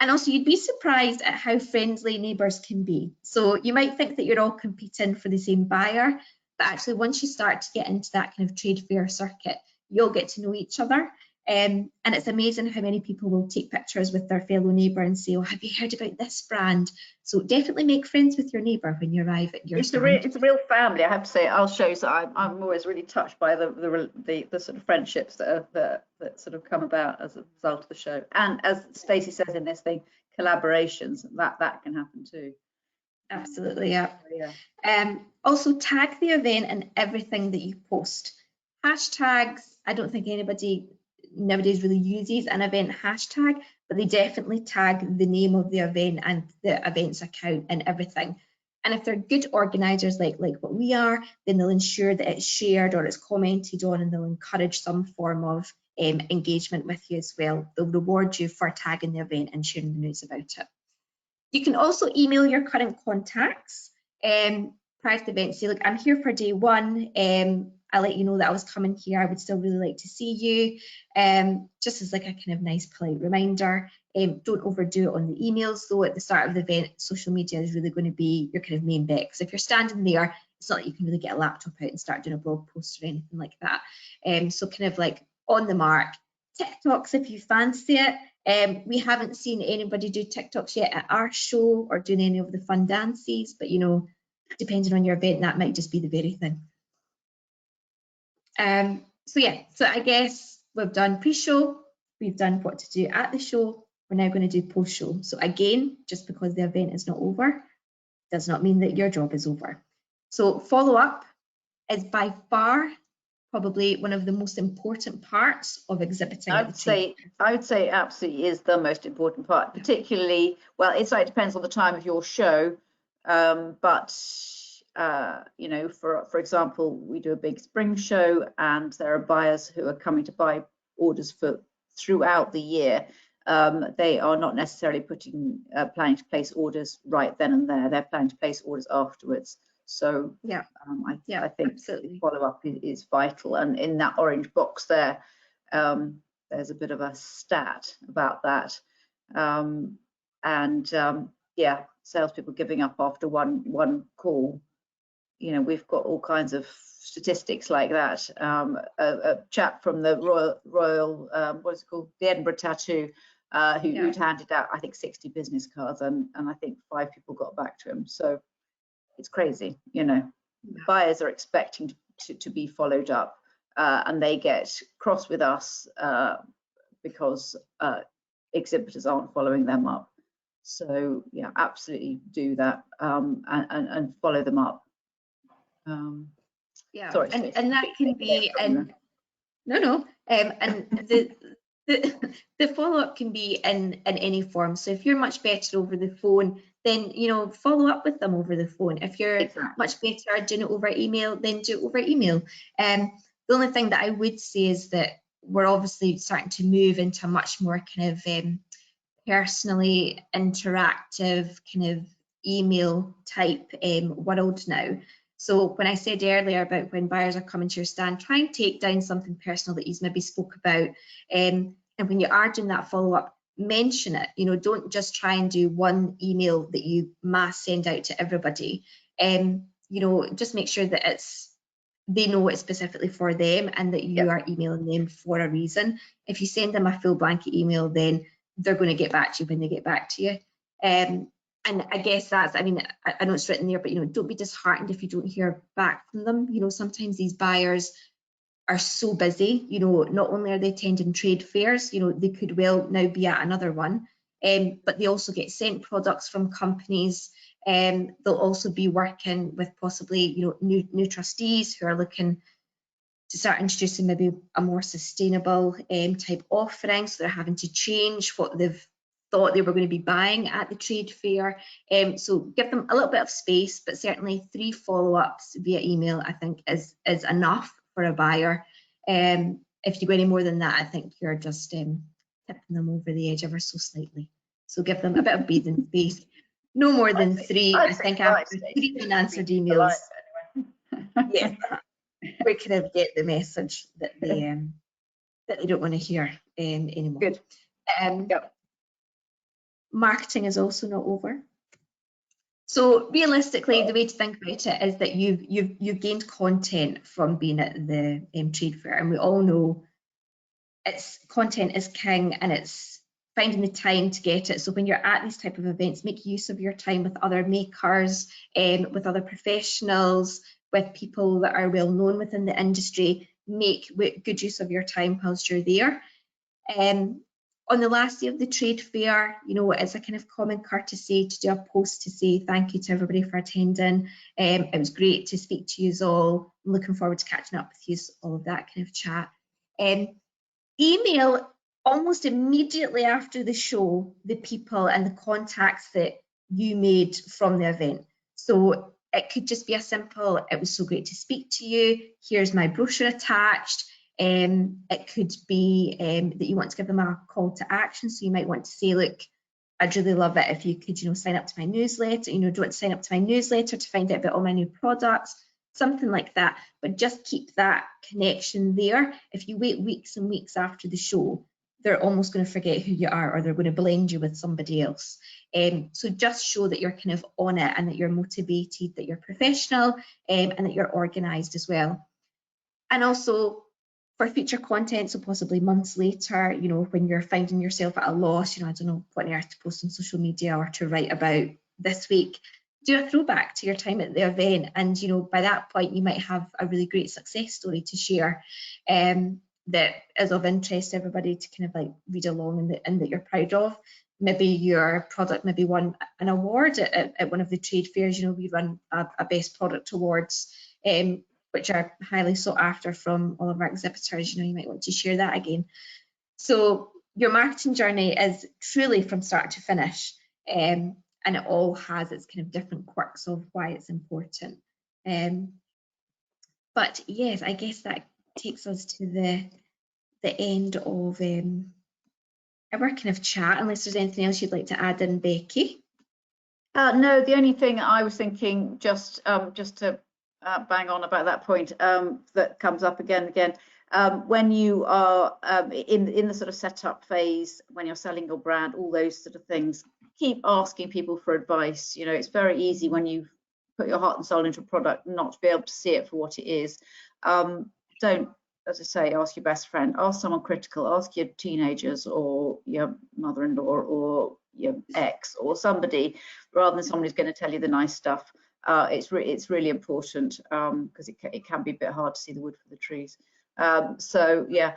And also, you'd be surprised at how friendly neighbours can be. So you might think that you're all competing for the same buyer, but actually once you start to get into that kind of trade fair circuit, you'll get to know each other. And it's amazing how many people will take pictures with their fellow neighbour and say, oh, have you heard about this brand? So definitely make friends with your neighbour when you arrive at your stand. It's a real family, I have to say. Our shows, I'm always really touched by the sort of friendships that sort of come about as a result of the show. And as Stacey says in this thing, collaborations, that can happen too. Absolutely, yeah. Also tag the event and everything that you post. Hashtags, I don't think anybody nowadays really uses an event hashtag, but they definitely tag the name of the event and the event's account and everything. And if they're good organisers like what we are, then they'll ensure that it's shared or it's commented on, and they'll encourage some form of engagement with you as well. They'll reward you for tagging the event and sharing the news about it. You can also email your current contacts prior to the event. Say, look, I'm here for day one. I'll let you know that I was coming here. I would still really like to see you. Just as like a kind of nice, polite reminder. Don't overdo it on the emails, though. At the start of the event, social media is really going to be your kind of main bet. Because if you're standing there, it's not like you can really get a laptop out and start doing a blog post or anything like that. So kind of like on the mark. TikToks if you fancy it. We haven't seen anybody do TikToks yet at our show or doing any of the fun dances, but depending on your event, that might just be the very thing. So I guess we've done pre-show, we've done what to do at the show, we're now going to do post-show. So again, just because the event is not over, does not mean that your job is over. So follow-up is by far probably one of the most important parts of exhibiting. I would say absolutely is the most important part, particularly, well, it depends on the time of your show. But you know, for example, we do a big spring show, and there are buyers who are coming to buy orders for throughout the year. They are not necessarily planning to place orders right then and there. They're planning to place orders afterwards. So Yeah, I think absolutely. follow-up is vital. And in that orange box there, there's a bit of a stat about that. Yeah, salespeople giving up after one call. You know, we've got all kinds of statistics like that. A chap from the Royal what is it called, the Edinburgh Tattoo, who'd handed out, I think, 60 business cards, and I think 5 people got back to him. So it's crazy, you know. Buyers are expecting to be followed up, and they get cross with us because exhibitors aren't following them up. So yeah, absolutely do that, and follow them up. Yeah, sorry, and that can be, and the follow-up can be in any form. So if you're much better over the phone, then, you know, follow up with them over the phone. If you're much better doing it over email, then do it over email. The only thing that I would say is that we're obviously starting to move into a much more kind of personally interactive kind of email type world now. So when I said earlier about when buyers are coming to your stand, try and take down something personal that you've maybe spoke about. And when you are doing that follow-up, mention it. You know, don't just try and do one email that you mass send out to everybody. You know, just make sure that they know it's specifically for them and that you are emailing them for a reason. If you send them a full blanket email, then they're going to get back to you when they get back to you. And I guess that's, I mean, I know it's written there, but, you know, don't be disheartened if you don't hear back from them. You know, sometimes these buyers are so busy, you know, not only are they attending trade fairs, you know, they could well now be at another one, but they also get sent products from companies. They'll also be working with possibly, you know, new trustees who are looking to start introducing maybe a more sustainable type offering. So they're having to change what they've thought they were going to be buying at the trade fair. So give them a little bit of space, but certainly 3 follow-ups via email, I think, is enough for a buyer. If you go any more than that, I think you're just tipping them over the edge ever so slightly. So give them a bit of breathing space. No more than 3. I think after 3 unanswered emails, yeah, we kind of get the message that they don't want to hear anymore. Good. Marketing is also not over. So realistically, the way to think about it is that you've gained content from being at the trade fair, and we all know content is king, and it's finding the time to get it. So when you're at these type of events, make use of your time with other makers, with other professionals, with people that are well known within the industry. Make good use of your time whilst you're there. On the last day of the trade fair, you know, it's a kind of common courtesy to do a post to say thank you to everybody for attending. It was great to speak to you all. I'm looking forward to catching up with you, all of that kind of chat. Email almost immediately after the show the people and the contacts that you made from the event. So it could just be a simple, it was so great to speak to you, here's my brochure attached. It could be that you want to give them a call to action. So you might want to say, look, I'd really love it if you could, you know, sign up to my newsletter. You know, do you want to sign up to my newsletter to find out about all my new products, something like that. But just keep that connection there. If you wait weeks and weeks after the show, they're almost going to forget who you are, or they're going to blend you with somebody else. So just show that you're kind of on it and that you're motivated, that you're professional, and that you're organised as well. And also, for future content, so possibly months later, you know, when you're finding yourself at a loss, you know, I don't know what on earth to post on social media or to write about this week, do a throwback to your time at the event. And, you know, by that point, you might have a really great success story to share that is of interest to everybody to kind of like read along and that you're proud of. Maybe your product maybe won an award at one of the trade fairs. You know, we run a best product awards, which are highly sought after from all of our exhibitors. You know, you might want to share that again. So your marketing journey is truly from start to finish. And and it all has its kind of different quirks of why it's important. But yes, I guess that takes us to the end of our kind of chat, unless there's anything else you'd like to add in, Becky. No, the only thing I was thinking, just to bang on about that point, that comes up again and again, when you are in the sort of setup phase, when you're selling your brand, all those sort of things, keep asking people for advice. You know, it's very easy when you put your heart and soul into a product not to be able to see it for what it is. Don't, as I say, ask your best friend, ask someone critical, ask your teenagers or your mother-in-law or your ex or somebody, rather than somebody who's going to tell you the nice stuff. It's really important, because it can be a bit hard to see the wood for the trees. So yeah,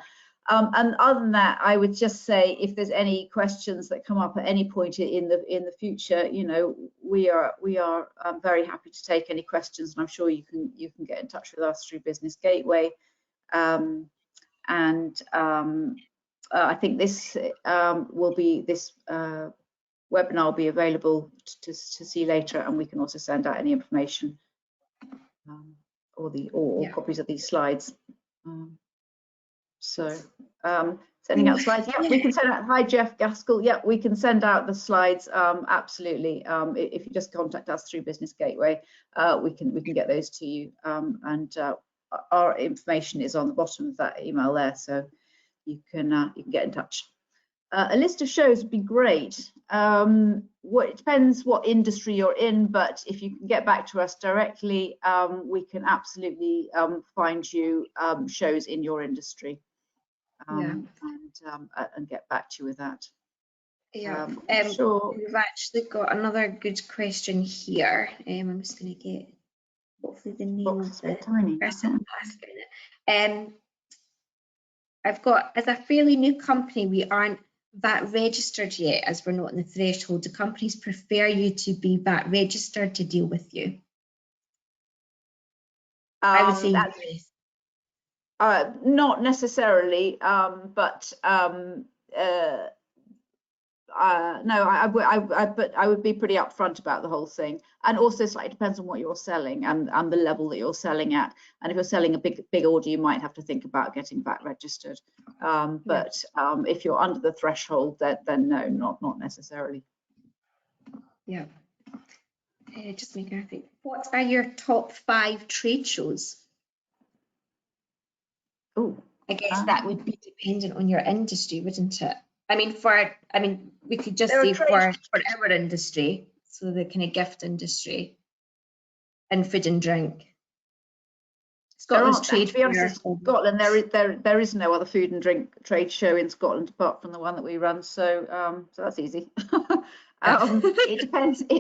and other than that, I would just say, if there's any questions that come up at any point in the future, you know, we are very happy to take any questions, and I'm sure you can get in touch with us through Business Gateway. I think this webinar will be available to see later, and we can also send out any information or copies of these slides. Sending out slides. Yeah, we can send out. Hi, Jeff Gaskell. Yeah, we can send out the slides. Absolutely. If you just contact us through Business Gateway, we can get those to you. Our information is on the bottom of that email there, so you can get in touch. A list of shows would be great. It depends what industry you're in, but if you can get back to us directly, we can absolutely find you shows in your industry, and get back to you with that. Yeah, sure. We've actually got another good question here. I'm just going to get hopefully the name of the person asking it. I've got, as a fairly new company, we aren't VAT registered yet, as we're not in the threshold. Do companies prefer you to be VAT registered to deal with you? I would say yes. Not necessarily, but no, but I would be pretty upfront about the whole thing, and also slightly depends on what you're selling and the level that you're selling at. And if you're selling a big order, you might have to think about getting VAT registered. But if you're under the threshold, then no, not necessarily. Yeah. Just making a think. What are your top 5 trade shows? Oh, I guess that would be dependent on your industry, wouldn't it? I mean, we could just say for our industry, so the kind of gift industry and food and drink. Scotland's trade to be honest, in Scotland there is no other food and drink trade show in Scotland apart from the one that we run, so that's easy. It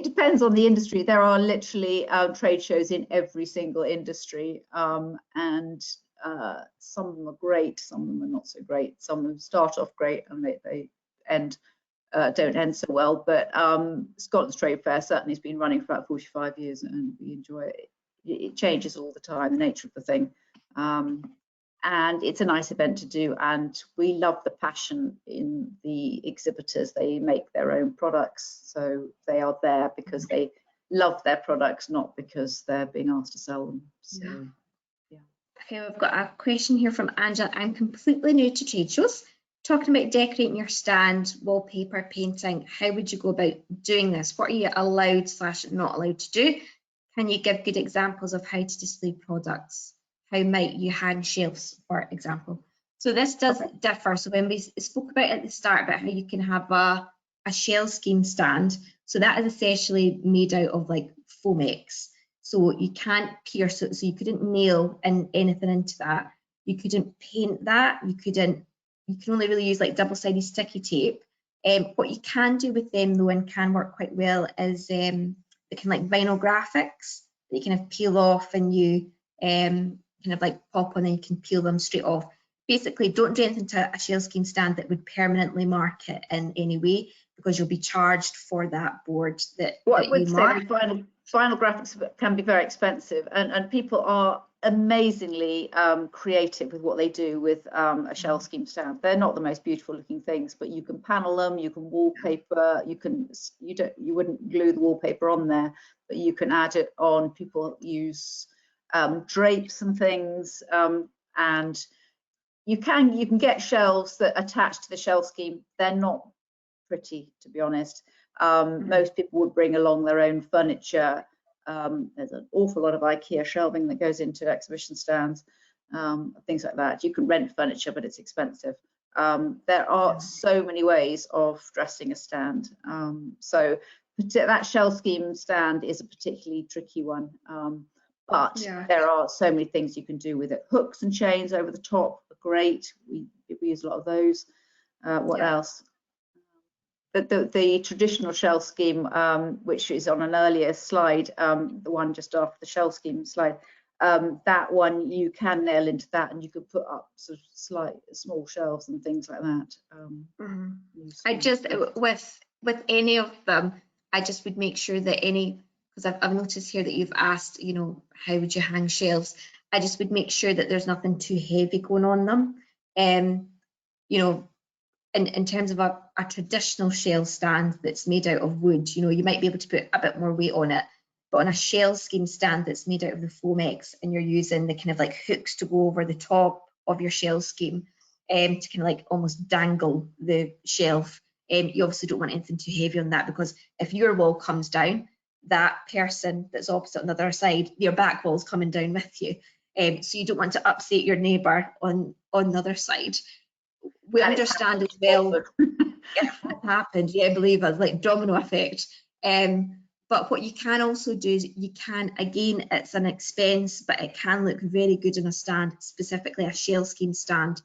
depends on the industry. There are literally trade shows in every single industry, and some of them are great, some of them are not so great. Some of them start off great and they don't end so well. But Scotland's Trade Fair certainly has been running for about 45 years, and we enjoy it. It changes all the time, the nature of the thing, and it's a nice event to do. And we love the passion in the exhibitors. They make their own products, so they are there because they love their products, not because they're being asked to sell them. So yeah. Okay, we've got a question here from Angela. I'm completely new to trade shows. Talking about decorating your stand, wallpaper, painting, how would you go about doing this? What are you allowed / not allowed to do? Can you give good examples of how to display products? How might you hang shelves, for example? So this does differ. So when we spoke about at the start about how you can have a shell scheme stand, so that is essentially made out of like Foamex. So you can't pierce it, so you couldn't nail anything into that. You couldn't paint that. You can only really use like double-sided sticky tape. What you can do with them though, and can work quite well, is they can like vinyl graphics that you kind of peel off and you kind of like pop on, and you can peel them straight off. Basically, don't do anything to a shell scheme stand that would permanently mark it in any way, because you'll be charged for that board that I would say vinyl graphics can be very expensive, and people are amazingly creative with what they do with a shell scheme stand. They're not the most beautiful looking things, but you can panel them, you can wallpaper, you wouldn't glue the wallpaper on there, but you can add it on. People use drapes and things, and you can get shelves that attach to the shell scheme. They're not pretty, to be honest. Most people would bring along their own furniture. There's an awful lot of IKEA shelving that goes into exhibition stands, things like that. You can rent furniture, but it's expensive. There are so many ways of dressing a stand. So that shell scheme stand is a particularly tricky one. But there are so many things you can do with it. Hooks and chains over the top are great. We use a lot of those. What else? The traditional shell scheme, which is on an earlier slide, the one just after the shell scheme slide, that one you can nail into that, and you could put up sort of small shelves and things like that. I just with any of them, I just would make sure that because I've noticed here that you've asked, you know, how would you hang shelves? I just would make sure that there's nothing too heavy going on them. You know, in terms of a traditional shelf stand that's made out of wood, you know, you might be able to put a bit more weight on it. But on a shell scheme stand that's made out of the Foamex, and you're using the kind of like hooks to go over the top of your shell scheme, to kind of like almost dangle the shelf, you obviously don't want anything too heavy on that, because if your wall comes down, that person that's opposite on the other side, your back wall's coming down with you. So you don't want to upset your neighbour on the other side. We understand as well. It happened, yeah, believe us, like domino effect. But what you can also do is you can, again, it's an expense, but it can look very good in a stand, specifically a shell scheme stand,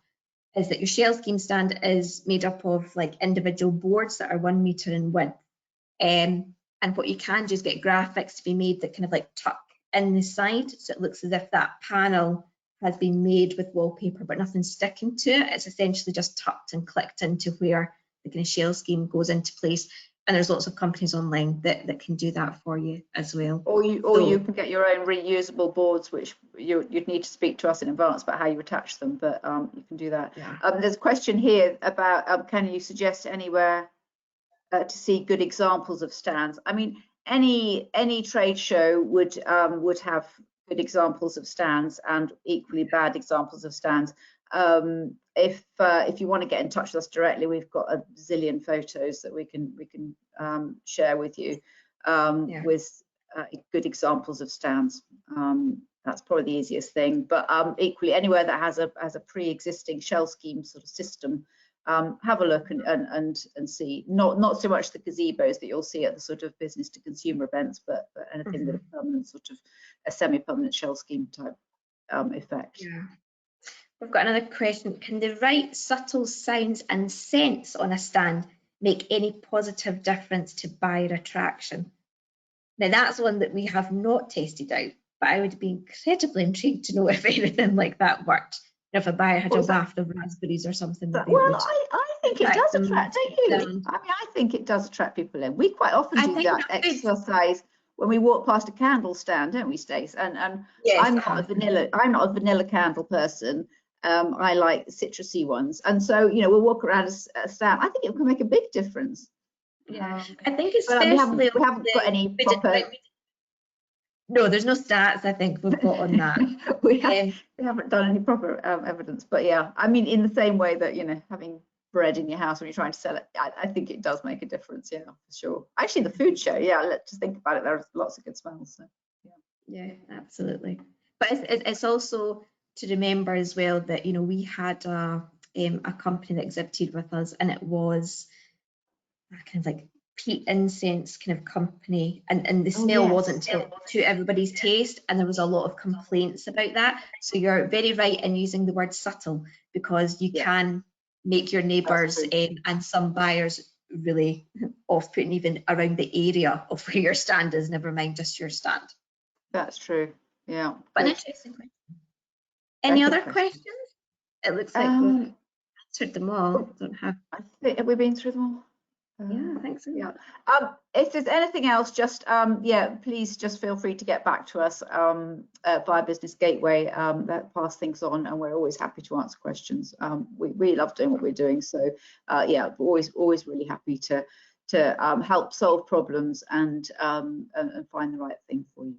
is that your shell scheme stand is made up of like individual boards that are 1 metre in width. And what you can do is get graphics to be made that kind of like tuck in the side, so it looks as if that panel has been made with wallpaper but nothing's sticking to it. It's essentially just tucked and clicked into where the kind of shell scheme goes into place. And there's lots of companies online that can do that for you as well. Or you can get your own reusable boards, which you'd need to speak to us in advance about how you attach them, but you can do that. Yeah. There's a question here about can you suggest anywhere to see good examples of stands? I mean, any trade show would have good examples of stands and equally bad examples of stands. If you want to get in touch with us directly, we've got a zillion photos that we can share with you with good examples of stands. That's probably the easiest thing. But equally, anywhere that has a pre-existing shell scheme sort of system, have a look and see. Not so much the gazebos that you'll see at the sort of business to consumer events, but anything with a permanent sort of a semi-permanent shell scheme type effect. Yeah. We've got another question. Can the right subtle sounds and scents on a stand make any positive difference to buyer attraction? Now that's one that we have not tested out, but I would be incredibly intrigued to know if anything like that worked. If a buyer had a waft of raspberries or something. Well, I think it does attract, don't you? I mean, I think it does attract people in. We quite often do that exercise when we walk past a candle stand, don't we, Stace? And yes, I'm not a vanilla candle person. I like citrusy ones, and so we'll walk around a stand. I think it can make a big difference. Yeah, I think especially we haven't got any proper. No, there's no stats I think we've got on that. we haven't done any proper evidence, but yeah, I mean, in the same way that having bread in your house when you're trying to sell it, I think it does make a difference. Yeah, for sure. Actually, the food show, yeah, let's just think about it. There's lots of good smells. So, yeah, absolutely. But it's also to remember as well that we had a company that exhibited with us, and it was kind of like peat incense kind of company, and the smell wasn't to everybody's taste, and there was a lot of complaints about that. So you're very right in using the word subtle, because you can make your neighbours and some buyers really off-putting even around the area of where your stand is, never mind just your stand. That's true. Yeah. But an interesting question. Any other questions? It looks like we've answered them all. Don't have. Have we been through them all? Yeah, thanks so Yeah. much. If there's anything else, just yeah, please just feel free to get back to us via Business Gateway. That pass things on, and we're always happy to answer questions. We really love doing what we're doing, so yeah, always really happy to help solve problems and find the right thing for you.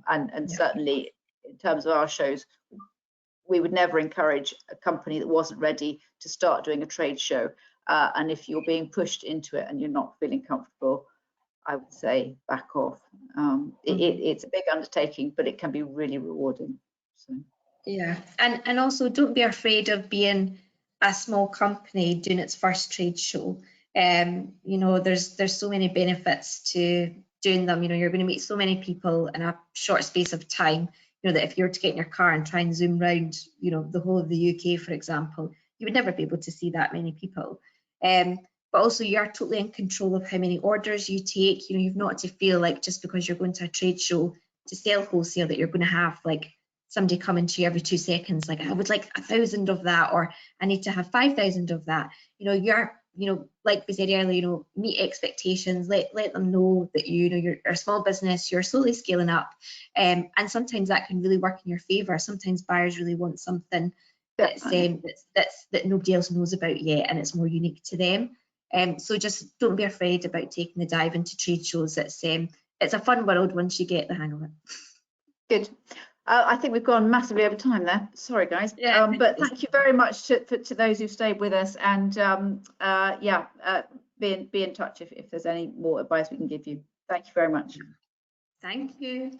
And Yeah. certainly in terms of our shows, we would never encourage a company that wasn't ready to start doing a trade show. And if you're being pushed into it and you're not feeling comfortable, I would say back off. It's a big undertaking, but it can be really rewarding. So. Yeah, and also don't be afraid of being a small company doing its first trade show. You know, there's so many benefits to doing them. You know, you're going to meet so many people in a short space of time. You know, that if you were to get in your car and try and zoom round, you know, the whole of the UK, for example, you would never be able to see that many people. But also you are totally in control of how many orders you take. You know, you've not to feel like just because you're going to a trade show to sell wholesale that you're going to have like somebody coming to you every 2 seconds, like I would like 1,000 of that, or I need to have 5,000 of that. You know, like we said earlier, you know, meet expectations, let them know that you know you're a small business, you're slowly scaling up, and sometimes that can really work in your favor. Sometimes buyers really want something that nobody else knows about yet, and it's more unique to them. So just don't be afraid about taking the dive into trade shows. It's a fun world once you get the hang of it. Good. I think we've gone massively over time there. Sorry, guys. Yeah. But thank you very much to those who've stayed with us. And yeah, be in touch if there's any more advice we can give you. Thank you very much. Thank you.